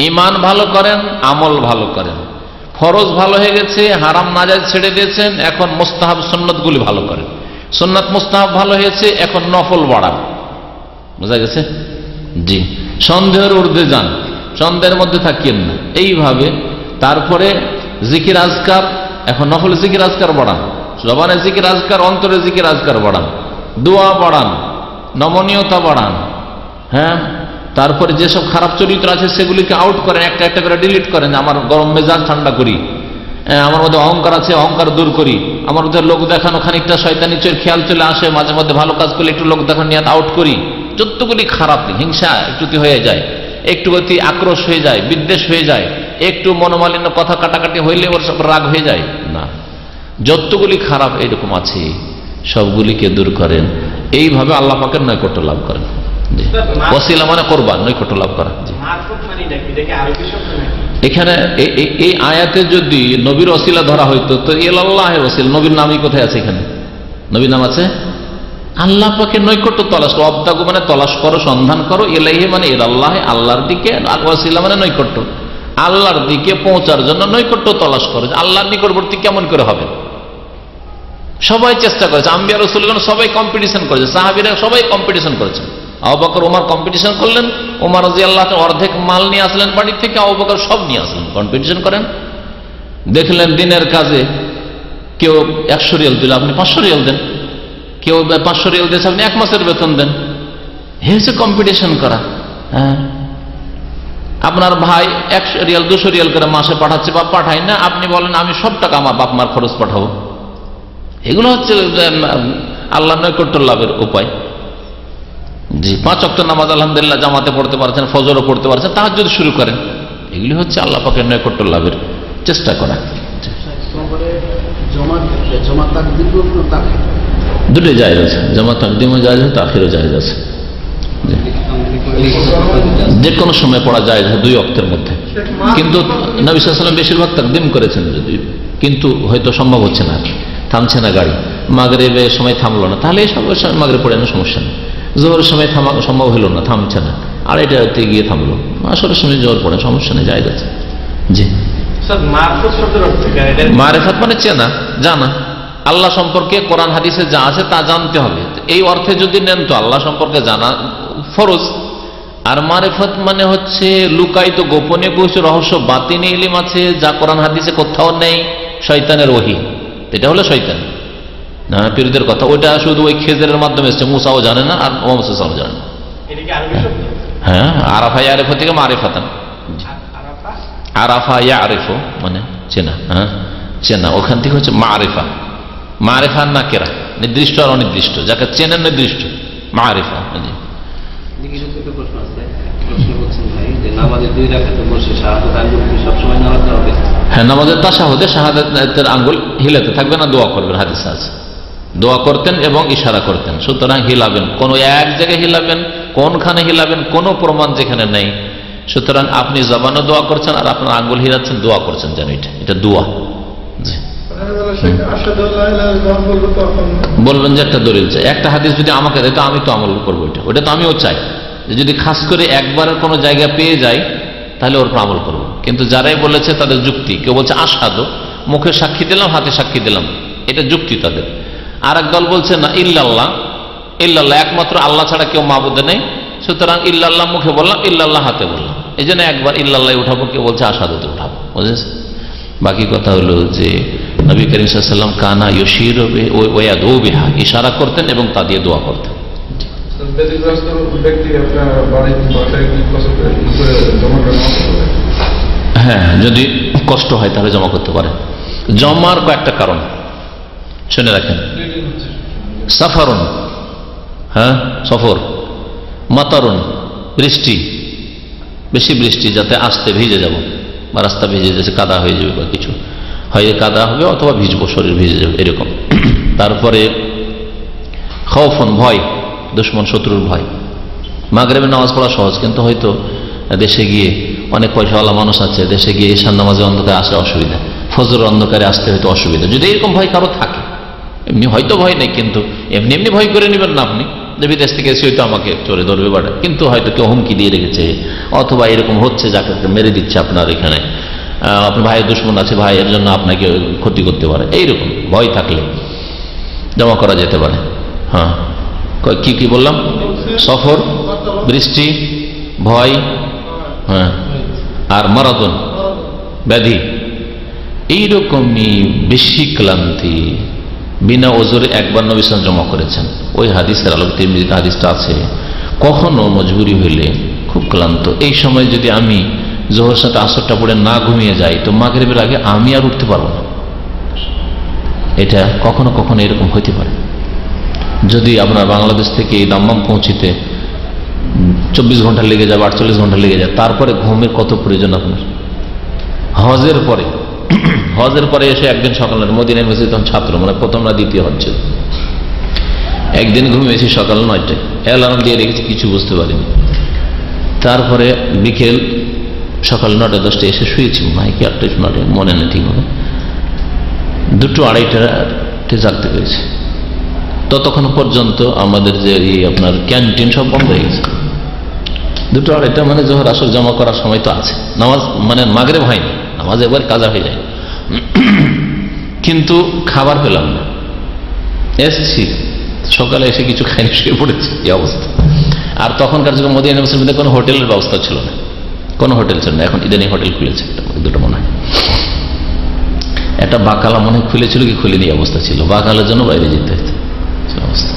ঈমান ভালো করেন, আমল ভালো করেন। ফরজ ভালো হয়ে গেছে, হারাম নাজায়েজ ছেড়ে দিয়েছেন, এখন মুস্তাহাব সুন্নাতগুলি ভালো করেন। সুন্নাত মুস্তাহাব ভালো হয়েছে, এখন নফল বাড়ান। বোঝা গেছে? জি। সন্দেহের ঊর্ধ্বে যান, সন্দেহের মধ্যে থাকিয়েন না, এইভাবে। তারপরে জিকির আজকার, এখন নফল জিকির আজকার বাড়ান, জবানে জিকির আজকার, অন্তরে জিকির আজকার বাড়ান, দোয়া বাড়ান, নমনীয়তা বাড়ান। হ্যাঁ, তারপরে যেসব খারাপ চরিত্র আছে সেগুলিকে আউট করেন, একটা করে ডিলিট করেন। আমার গরম মেজাজ ঠান্ডা করি, আমার মধ্যে অহংকার আছে, অহংকার দূর করি। আমার মধ্যে লোক দেখানো খানিকটা শয়তানি খেয়াল চলে আসে, মাঝে মধ্যে ভালো কাজ করলে একটু লোক দেখানো নিয়ে আউট করি। যতগুলি খারাপ, হিংসা একটুতি হয়ে যায়, একটু গতি আক্রোশ হয়ে যায়, বিদ্বেষ হয়ে যায়, একটু মনোমালিন্য কথা কাটাকাটি হইলে ওর সব রাগ হয়ে যায় না। যতগুলি খারাপ এরকম আছে সবগুলিকে দূর করেন। এইভাবে আল্লাহ পাকের নৈকট্য লাভ করেন। ওয়াসিলা মানে কোরবান, নৈকট্য লাভ করা। এখানে এই আয়াতে যদি নবীর ওসিলা ধরা হইতো তো ইলাল্লাহের ওসিলা, নবীর নামই কোথায় আছে? এখানে নবীর নাম আছে? আল্লাহ পাকের নৈকট্য তলাশ করো। অবতাগু মানে তলাশ করো, সন্ধান করো। ইলাইহি মানে ইলাল্লাহ, আল্লাহর দিকে। আর ওয়াসিলা মানে নৈকট্য, আল্লাহর দিকে পৌঁছার জন্য নৈকট্য তলাশ করো। আল্লাহর নিকটবর্তী কেমন করে হবে? সবাই চেষ্টা করেছে, আম্বিয়া রাসূলগণ সবাই কম্পিটিশন করেছে, সাহাবীরা সবাই কম্পিটিশন করেছে। আবু বকর ওমর কম্পিটিশন করলেন, ওমর রাদিয়াল্লাহু তাআলা অর্ধেক মাল নিয়ে আসলেন বাড়ি থেকে, আবু বকর সব নিয়ে আসলেন। কম্পিটিশন করেন, দেখলেন দিনের কাজে কেউ 100 রিয়াল দিল, আপনি 500 রিয়াল দেন। কেউ 500 রিয়াল দিয়েছে, আপনি 1 মাসের বেতন দেন। হয়েছে কম্পিটিশন করা। হ্যাঁ, আপনার ভাই 100 রিয়াল 200 রিয়াল করে মাসে পাঠাচ্ছে বা পাঠায় না, আপনি বলেন আমি সব টাকা আমার বাপ মার খরচ পাঠাবো। এগুলো হচ্ছে আল্লাহ নৈকট্য লাভের উপায়। জি, 5 ওয়াক্ত নামাজ আলহামদুলিল্লাহ জামাতে পড়তে পারছেন, ফজরও পড়তে পারছেন, তাহাজ্জুদ শুরু করেন। এগুলি হচ্ছে আল্লাহ পাকের নৈকট্য লাভের চেষ্টা করা। দুটো জায়েজ আছে, জমা তাকদিমও জায়েজ আছে, তাখিরও জায়েজ আছে। যে কোনো সময় পড়া যায় 2 ওয়াক্তের মধ্যে। কিন্তু নবী সাল্লাল্লাহু আলাইহি ওয়াসাল্লাম বেশিরভাগ তাকদিম করেছেন, যদি কিন্তু হয়তো সম্ভব হচ্ছে না, থামছে না গাড়ি। মাগরিবের সময় থামলো না, তাহলে সব মাগরিব পড়ে না, সমস্যা নেই। জোহরের সময় থামা সম্ভব হলো না, থামছে না, আড়াইটাতে গিয়ে থামলো, আসরের সময় জোহর পড়ে, সমস্যা নেই, জায়েজ আছে। জি, মারিফাত মানে চেনা, জানা। আল্লাহ সম্পর্কে কোরআন হাদিসে যা আছে তা জানতে হবে। এই অর্থে যদি নেন তো আল্লাহ সম্পর্কে জানা ফরজ। আর মারিফাত মানে হচ্ছে লুকায়িত গোপনীয় কিছু রহস্য, বাতিনি ইলম আছে যা কোরআন হাদিসে কোথাও নেই। শয়তানের ওহী, এটা হলো শয়তান না, পীরদের কথা। ওইটা শুধু ওই খেজরের মাধ্যমে এসেছে, মুসাও জানে না আর মুহাম্মদ সাল্লাল্লাহু আলাইহি ওয়াসাল্লাম জানে না। হ্যাঁ, আরাফা ইয়ারিফু থেকে মারিফাতান। আরাফা ইয়ারিফু মানে চেনা, হ্যাঁ চেনা, ওখান থেকে হচ্ছে মারিফা। মারিফা নাকিরা, নির্দিষ্ট আর অনির্দিষ্ট, যাকে চেনেন নির্দিষ্ট মারিফা। হ্যাঁ, নামাজের তাশাহুদে শাহাদাতের আঙ্গুল হিলাতে থাকবে না, দোয়া করবেন, হাদিসে আছে। দোয়া করতেন এবং ইশারা করতেন, সুতরাং হিলাবেন, কোন এক জায়গায় হিলাবেন, কোনখানে হিলাবেন কোনো প্রমাণ যেখানে নেই। সুতরাং আপনি জবানও দোয়া করছেন আর আপনার আঙ্গুল হিলাচ্ছেন, দোয়া করছেন, যেন এটা দোয়া। বলবেন যে একটা দলিল চাই, একটা হাদিস যদি আমাকে দেয় তো আমি তো আমল করবো, ওটা তো আমিও চাই। যদি খাস করে একবারের কোনো জায়গা পেয়ে যাই তাহলে ওর উপর আমল করবো। কিন্তু যারাই বলেছে তাদের যুক্তি, কেউ বলছে আশহাদু, মুখে সাক্ষী দিলাম, হাতে সাক্ষী দিলাম, এটা যুক্তি তাদের। আর এক দল বলছে না, ইল্লাল্লাহ, ইল্লাল্লাহ, একমাত্র আল্লাহ ছাড়া কেউ মাবুদ নেই, সুতরাং ইল্লাল্লাহ মুখে বললাম, ইল্লাল্লাহ হাতে বললাম, এই জন্য একবার ইল্লাল্লাহ উঠাবো, কেউ বলছে আশহাদুতে উঠাবো, বুঝেছে? বাকি কথা হলো যে নবী করিম সাল্লাল্লাহু আলাইহি ওয়াসাল্লাম কানা ইউশিরু ওয়ায়াদউ বিহা, ইশারা করতেন এবং তা দিয়ে দোয়া করতেন। হ্যাঁ, যদি কষ্ট হয় তাহলে জমা করতে পারে। জমার কয়েকটা কারণ শুনে রাখেন। সাফারুন, হ্যাঁ সফর, মাতারুন, বৃষ্টি, বেশি বৃষ্টি, যাতে আসতে ভিজে যাব বা রাস্তা ভিজে যাচ্ছে, কাদা হয়ে যাবে বা কিছু হয়, কাদা হবে অথবা ভিজবো, শরীর ভিজে যাবে এরকম। তারপরে খৌফুন, ভয়, দুশমন শত্রুর ভয়। মাগরিবের নামাজ পড়া সহজ, কিন্তু হয়তো দেশে গিয়ে অনেক পয়সাওয়ালা মানুষ আছে, দেশে গিয়ে ঈশান নামাজে অন্ধকারে আসে অসুবিধা, ফজর অন্ধকারে আসতে হয়তো অসুবিধা। যদি এরকম ভয় কারো থাকে, এমনি হয়তো ভয় নেই, কিন্তু এমনি এমনি ভয় করে নেবেন না আপনি যে বিদেশ থেকে এসে হয়তো আমাকে চোরে ধরবে বাড়ে, কিন্তু হয়তো কেউ হুমকি দিয়ে রেখেছে অথবা এরকম হচ্ছে যাকে মেরে দিচ্ছে আপনার এখানে, আপনার ভাইয়ের দুশমন আছে, ভাইয়ের জন্য আপনাকে ক্ষতি করতে পারে, এইরকম ভয় থাকলে জমা করা যেতে পারে। হ্যাঁ, কি কি বললাম? সফর, বৃষ্টি, ভয়, হ্যাঁ, আর মারাদন, ব্যাধি, এইরকমই বেশি ক্লান্তি বিনা ওজরে একবার নবী সাল্লাল্লাহু আলাইহি ওয়াসাল্লাম জমা করেছেন। ওই হাদিসের আলোকে তিরমিজিতে হাদিসটা আছে, কখনো মজবুরি হইলে খুব ক্লান্ত, এই সময় যদি আমি জোহর সাথে আসরটা পড়ে না ঘুমিয়ে যাই তো মাগরিবের আগে আমি আর উঠতে পারবো না। এটা কখনো কখনো এরকম হইতে পারে। যদি আপনার বাংলাদেশ থেকে দাম্মাম পৌঁছিতে 24 ঘন্টা লেগে যাবে, 48 ঘন্টা লেগে যায়, তারপরে ঘুমের কত প্রয়োজন আপনার। হজের পরে, হজের পরে এসে একদিন সকালে মদিনায় মসজিদে তখন ছাত্র, মানে প্রথম না দ্বিতীয় হজ ছিল, একদিন ঘুমিয়েছি সকাল 9টায়, অ্যালার্ম দিয়ে রেখেছি, কিছু বুঝতে পারিনি। তারপরে বিকেল সকাল 9টা 10টায় এসে শুয়েছি, মাইকে 8টা 9টায় মনে নেই ঠিক হবে, 2টো 2:30টায় জাগতে পেরেছি। ততক্ষণ পর্যন্ত আমাদের যে আপনার ক্যান্টিন সব বন্ধ হয়ে গেছে। 2টো 2:30 মানে জোহর আসর জমা করার সময় তো আছে, নামাজ মানে মাগরিব হয়নি, নামাজ একবার কাজা হয়ে যায়, কিন্তু খাবার পেলাম না। এসছি সকালে এসে কিছু খাইনি, শুয়ে পড়েছি, এই অবস্থা। আর তখনকার যুগে মদিনা মুসলিমদের কোনো হোটেলের ব্যবস্থা ছিল না, কোনো হোটেল ছিল না। এখন ইদানিং হোটেল খুলেছে 2টো মনে হয়, একটা বাকালা মনে হয় খুলেছিল কি খুলেনি অবস্থা ছিল, বাকালের জন্য বাইরে যেতে হতো অবস্থা।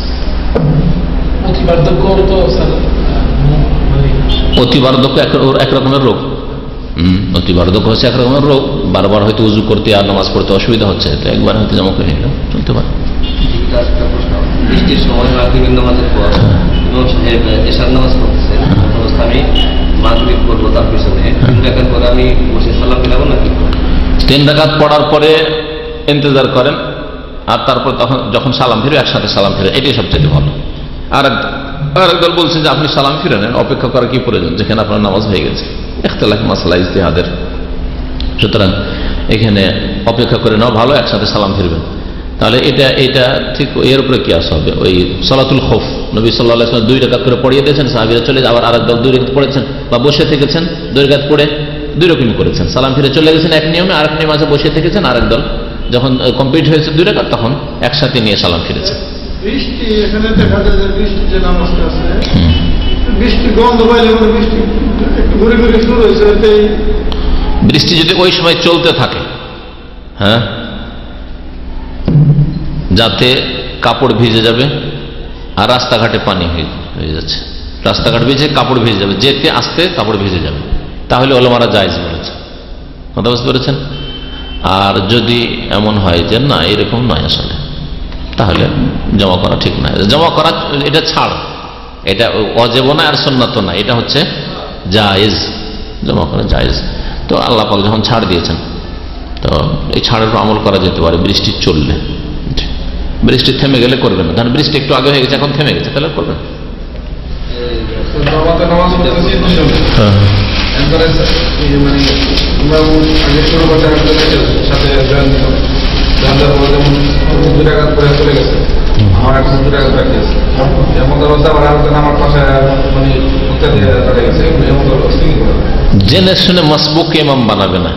অতিবার্ধক্য এক রকমের রোগ, অতিবার্ধক্য হচ্ছে এক রকমের রোগ, বারবার হয়তো উজু করতে আর নামাজ পড়তে অসুবিধা হচ্ছে, তো একবার হয়তো জমা করে নিলাম, চলতে পারে। বৃষ্টির সময় মাগরিবের নামাজের পর ইমাম সাহেব এশার নামাজ পড়তেছেন, অবস্থা আমি মাগরিব করবো, তার পিছনে 3 রাকাত পরে আমি বসে সালাম ফিরাবো নাকি? 3 রাকাত পড়ার পরে ইন্তজার করেন, আর তারপর তখন যখন সালাম ফিরে একসাথে সালাম ফিরে, এটাই সবচেয়ে ভালো। আর একদল বলছেন যে আপনি সালাম ফিরে নেন, অপেক্ষা করার কি প্রয়োজন, যেখানে আপনার নামাজ হয়ে গেছে। ইখতিলাফ মাসলা ইজতিহাদের, সুতরাং এখানে অপেক্ষা করে নাও ভালো, একসাথে সালাম ফিরবেন। তাহলে এটা ঠিক এর উপরে কিয়াস হবে। ওই সালাতুল খৌফ নবী সাল্লাল্লাহু আলাইহি ওয়াসাল্লাম 2 রাকাত করে পড়িয়ে দিয়েছেন, সাহাবীরা চলে আবার আরেকদল 2 রাকাত পড়েছেন বা বসে থেকেছেন, 2 রাকাত পড়ে 2 রকম করেছেন, সালাম ফিরে চলে গেছেন এক নিয়মে, আরেক নিয়মে আছে বসে থেকেছেন, আরেকদল যখন কমপ্লিট হয়েছে 2 রাকাত তখন একসাথে নিয়ে সালাম ফিরেছেন। বৃষ্টি এখানে দেখা যায় যে বৃষ্টি যে নামাজটা আছে, বৃষ্টি গন্ধ পাইলে বৃষ্টি একটু ঘুরে ঘুরে শুরু হয়েছে, বৃষ্টি যদি ওই সময় চলতে থাকে, হ্যাঁ, যাতে কাপড় ভিজে যাবে আর রাস্তাঘাটে পানি হয়ে যাচ্ছে, রাস্তাঘাট ভিজে কাপড় ভিজে যাবে, যেতে আসতে কাপড় ভিজে যাবে, তাহলে ওলামারা জায়েজ বলেছে, কথা বুঝতে পেরেছেন। আর যদি এমন হয় যে না এরকম নয় আসলে, তাহলে জমা করা ঠিক নয়। জমা করা এটা ছাড়, এটা ওয়াজিব না আর সুন্নাত না, এটা হচ্ছে জায়েজ, জমা করা জায়েজ। তো আল্লাহ পাক যখন ছাড় দিয়েছেন তো এই ছাড়ের উপর আমল করা যেতে পারে। বৃষ্টি চললে, বৃষ্টি থেমে গেলে করবেন না, কারণ বৃষ্টি একটু আগে হয়ে গেছে, এখন থেমে গেছে, তাহলে করবেন। মানে ইমাম আগে শুরু করতে সাথে জয়েন জানলার পরে যেমন 2 টাকা করে চলে গেছে, আমার এখন 2 টাকা বাকি আছে, এমন অবস্থা আবার আমার পাশে মানে উত্তর দিয়ে চলে গেছে, এমন অবস্থা কি করে? জেনে শুনে মাসবুক ইমাম বানাবে না,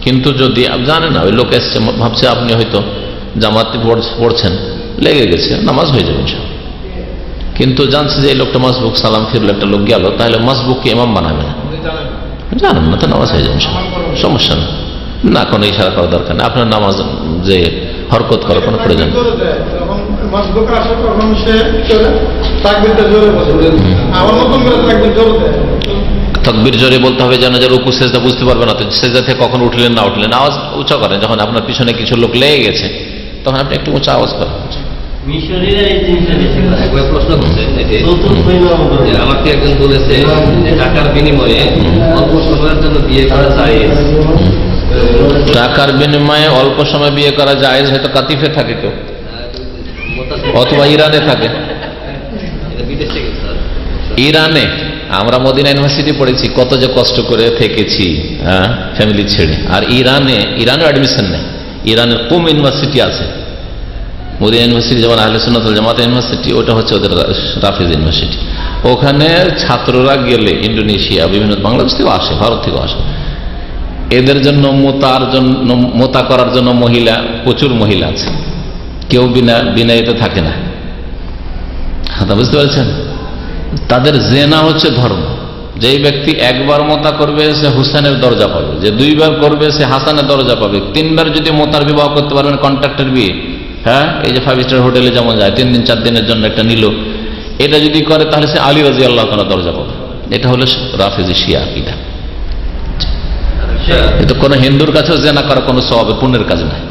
কিন্তু যদি জানে না ওই লোক এসছে, ভাবছে আপনি হয়তো জামাতে পড়ছেন, লেগে গেছে, নামাজ হয়ে যাবে, কিন্তু জানছে যে এই লোকটা মাসবুক, সালাম ফিরল, একটা লোক গেল, তাহলে মাসবুককে ইমাম বানাবে না। জানেন না তো নামাজ হয়ে যাবে, সমস্যা না, না কোনো ইশারা করার দরকার নেই, আপনার নামাজ যে হরকত করার কোনো প্রয়োজন নেই। তাকবীর জোরে বলতে হবে যেন যে রুকু সেজদা বুঝতে পারবে না, তো সেজদা থেকে কখন উঠলেন না উঠলেন, আওয়াজ উঁচা করেন। যখন আপনার পিছনে কিছু লোক লেগে গেছে তখন আপনি একটু উঁচা আওয়াজ করেন। প্রশ্ন করছেন যে আমাকে একজন বলেছে টাকার বিনিময়ে অল্প সময়ের জন্য বিয়ে করা যায়, টাকার বিনিময়ে অল্প সময় বিয়ে করা যায়, হয়তো কাতিফে থাকে কেউ, অথবা ইরানে থাকে। বিদেশে গেছে ইরানে, আমরা মদিনা ইউনিভার্সিটি পড়েছি, কত যে কষ্ট করে থেকেছি ফ্যামিলি ছেড়ে, আর ইরানে অ্যাডমিশন নেই। ইরানের কুম ইউনিভার্সিটি আছে, মদিনা ইউনিভার্সিটি যেমন আহলে সুন্নাত ওয়াল জামাত ইউনিভার্সিটি, ওটা হচ্ছে ওদের রাফিজ ইউনিভার্সিটি। ওখানে ছাত্ররা গেলে ইন্দোনেশিয়া, বিভিন্ন বাংলাদেশ থেকেও আসে, ভারত থেকেও আসে, এদের জন্য মোতা করার জন্য মহিলা, প্রচুর মহিলা আছে, কেউ বিনা এতে থাকে না। বুঝতে পারছেন, তাদের জেনা হচ্ছে ধর্ম। যেই ব্যক্তি একবার মোতা করবে সে হুসেনের দরজা পাবে, যে 2 বার করবে সে হাসানের দরজা পাবে, 3 বার যদি মোতার বিবাহ করতে পারবেন, কন্ট্রাক্টের বিয়ে, হ্যাঁ, এই যে 5 স্টার হোটেলে যেমন যায় 3 দিন 4 দিনের জন্য একটা নিল, এটা যদি করে তাহলে সে আলী রাদিয়াল্লাহু তাআলা দরজা পাবে। এটা হলো রাফিজি শিয়া আকীদা। এটা কোন হিন্দুর কাছেও জেনা করা কোনো সওয়াব পুণ্যের কাজ নাই।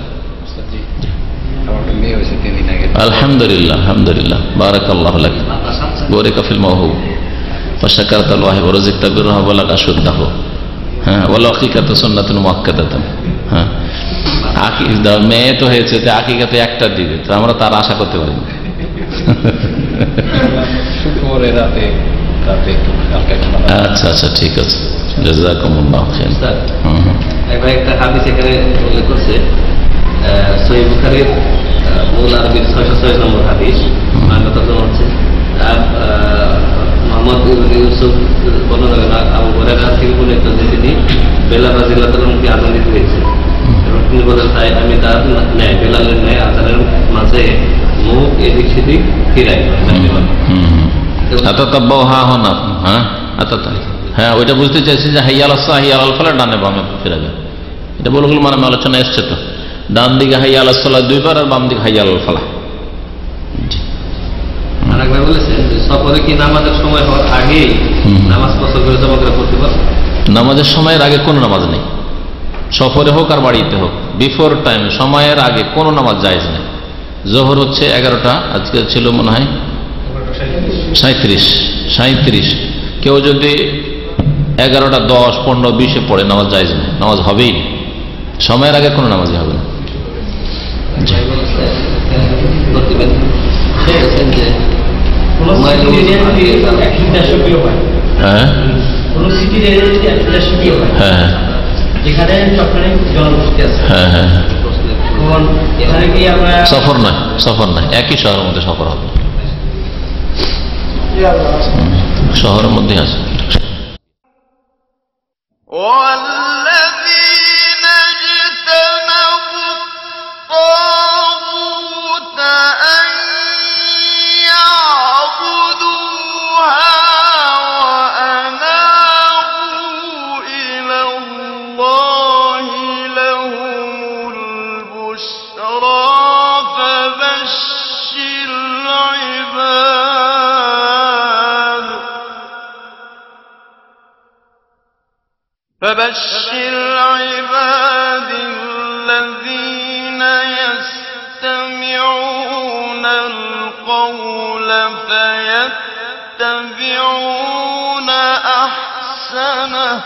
আলহামদুলিল্লাহ, আলহামদুলিল্লাহ, বারাকাল্লাহু লাক, বারাকা ফিল মাওহুব ওয়া শাকারতাল ওয়াহিব ওয়া রাযাকতা বিরহা ওয়া লাকা শুদ্দাহু, হ্যাঁ, ওয়াল আকিকাতু সুন্নাতুন মুআক্কাদাতুন। হ্যাঁ, আকিকা মেয়ে তো হয়েছে, যে আকিকাতে একটা দিবে, তো আমরা তার আশা করতে পারি না। শুক্রবারে রাতে আচ্ছা আচ্ছা, ঠিক আছে, জাযাকুমুল্লাহু খাইরান। ভাই একটা হাদিস এখানে উল্লেখ করছে, সহিহ বুখারীর মূল আরবির 606 নম্বর হাদিস, কথা হচ্ছে মোহাম্মদ ইবনে ইউসুফ বর্ণনা আবু হুরায়রা থেকে বর্ণিত যে তিনি বেলাল রাদিয়াল্লাহু তাআলাকে আযান দিতে হয়েছে, এবং তিনি বলেন তাই আমি তার ন্যায়, বেলালের ন্যায় আযানের মাঝে মুখ এদিক সেদিক ফিরাই। হ্যাঁ, ওইটা বুঝতে চাইছি যে হাইয়া আলাস সালাহ, হাইয়া আলাল ফালাহ, ডানে বামে ফিরাবে। এটা বলগুলো মানে আলোচনা এসছে তো, ডান দিকে হাইয়া আলাস সালাহ 2 বার, আর বাম দিকে হাইয়া আলাল ফালাহ। আরেকবার বলেছেন যে সফরে কি নামাজের সময় হওয়ার আগেই নামাজ কসর করে জমা করে পড়তে পারবে? নামাজের সময়ের আগে কোনো নামাজ নেই, সফরে হোক আর বাড়িতে হোক, বিফোর টাইম, সময়ের আগে কোনো নামাজ জায়েজ নেই। জোহর হচ্ছে 11টা, আজকে ছিল মনে হয় 37, কেউ যদি 11টা 10, 15, 20 পড়ে নামাজ জায়েজ নেই, নামাজ হবেই না, সময়ের আগে কোনো নামাজই হবে না। হ্যাঁ হ্যাঁ হ্যাঁ, সফর নয়, একই শহরের মধ্যে সফর হবে, শহরের মধ্যে আছে। فبشر عباد الذين يستمعون القول فيتبعون أحسنه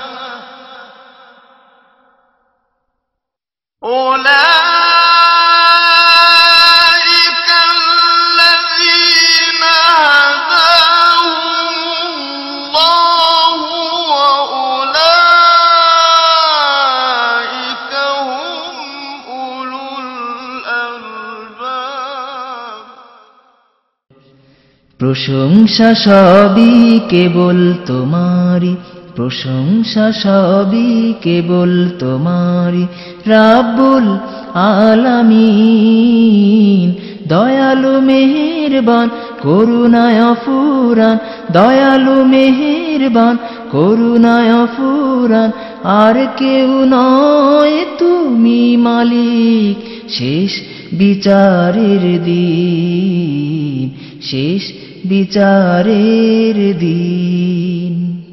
أولئك الذين هداهم الله وأولئك প্রশংসা সবই কেবল তোমারি, প্রশংসা সবই কেবল তোমারি, রাব্বুল আলামিন। দয়ালু মেহেরবান করুণায় অফুরান, দয়ালু মেহেরবান করুণায় অফুরান, আর কেউ নয় তুমি মালিক শেষ বিচারের দিন, শেষ বিচারের দিন।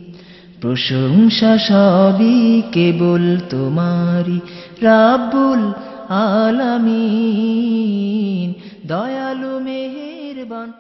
প্রশংসা সবই কেবল তোমারি, রাব্বুল আলামিন। দয়ালু মেহেরবান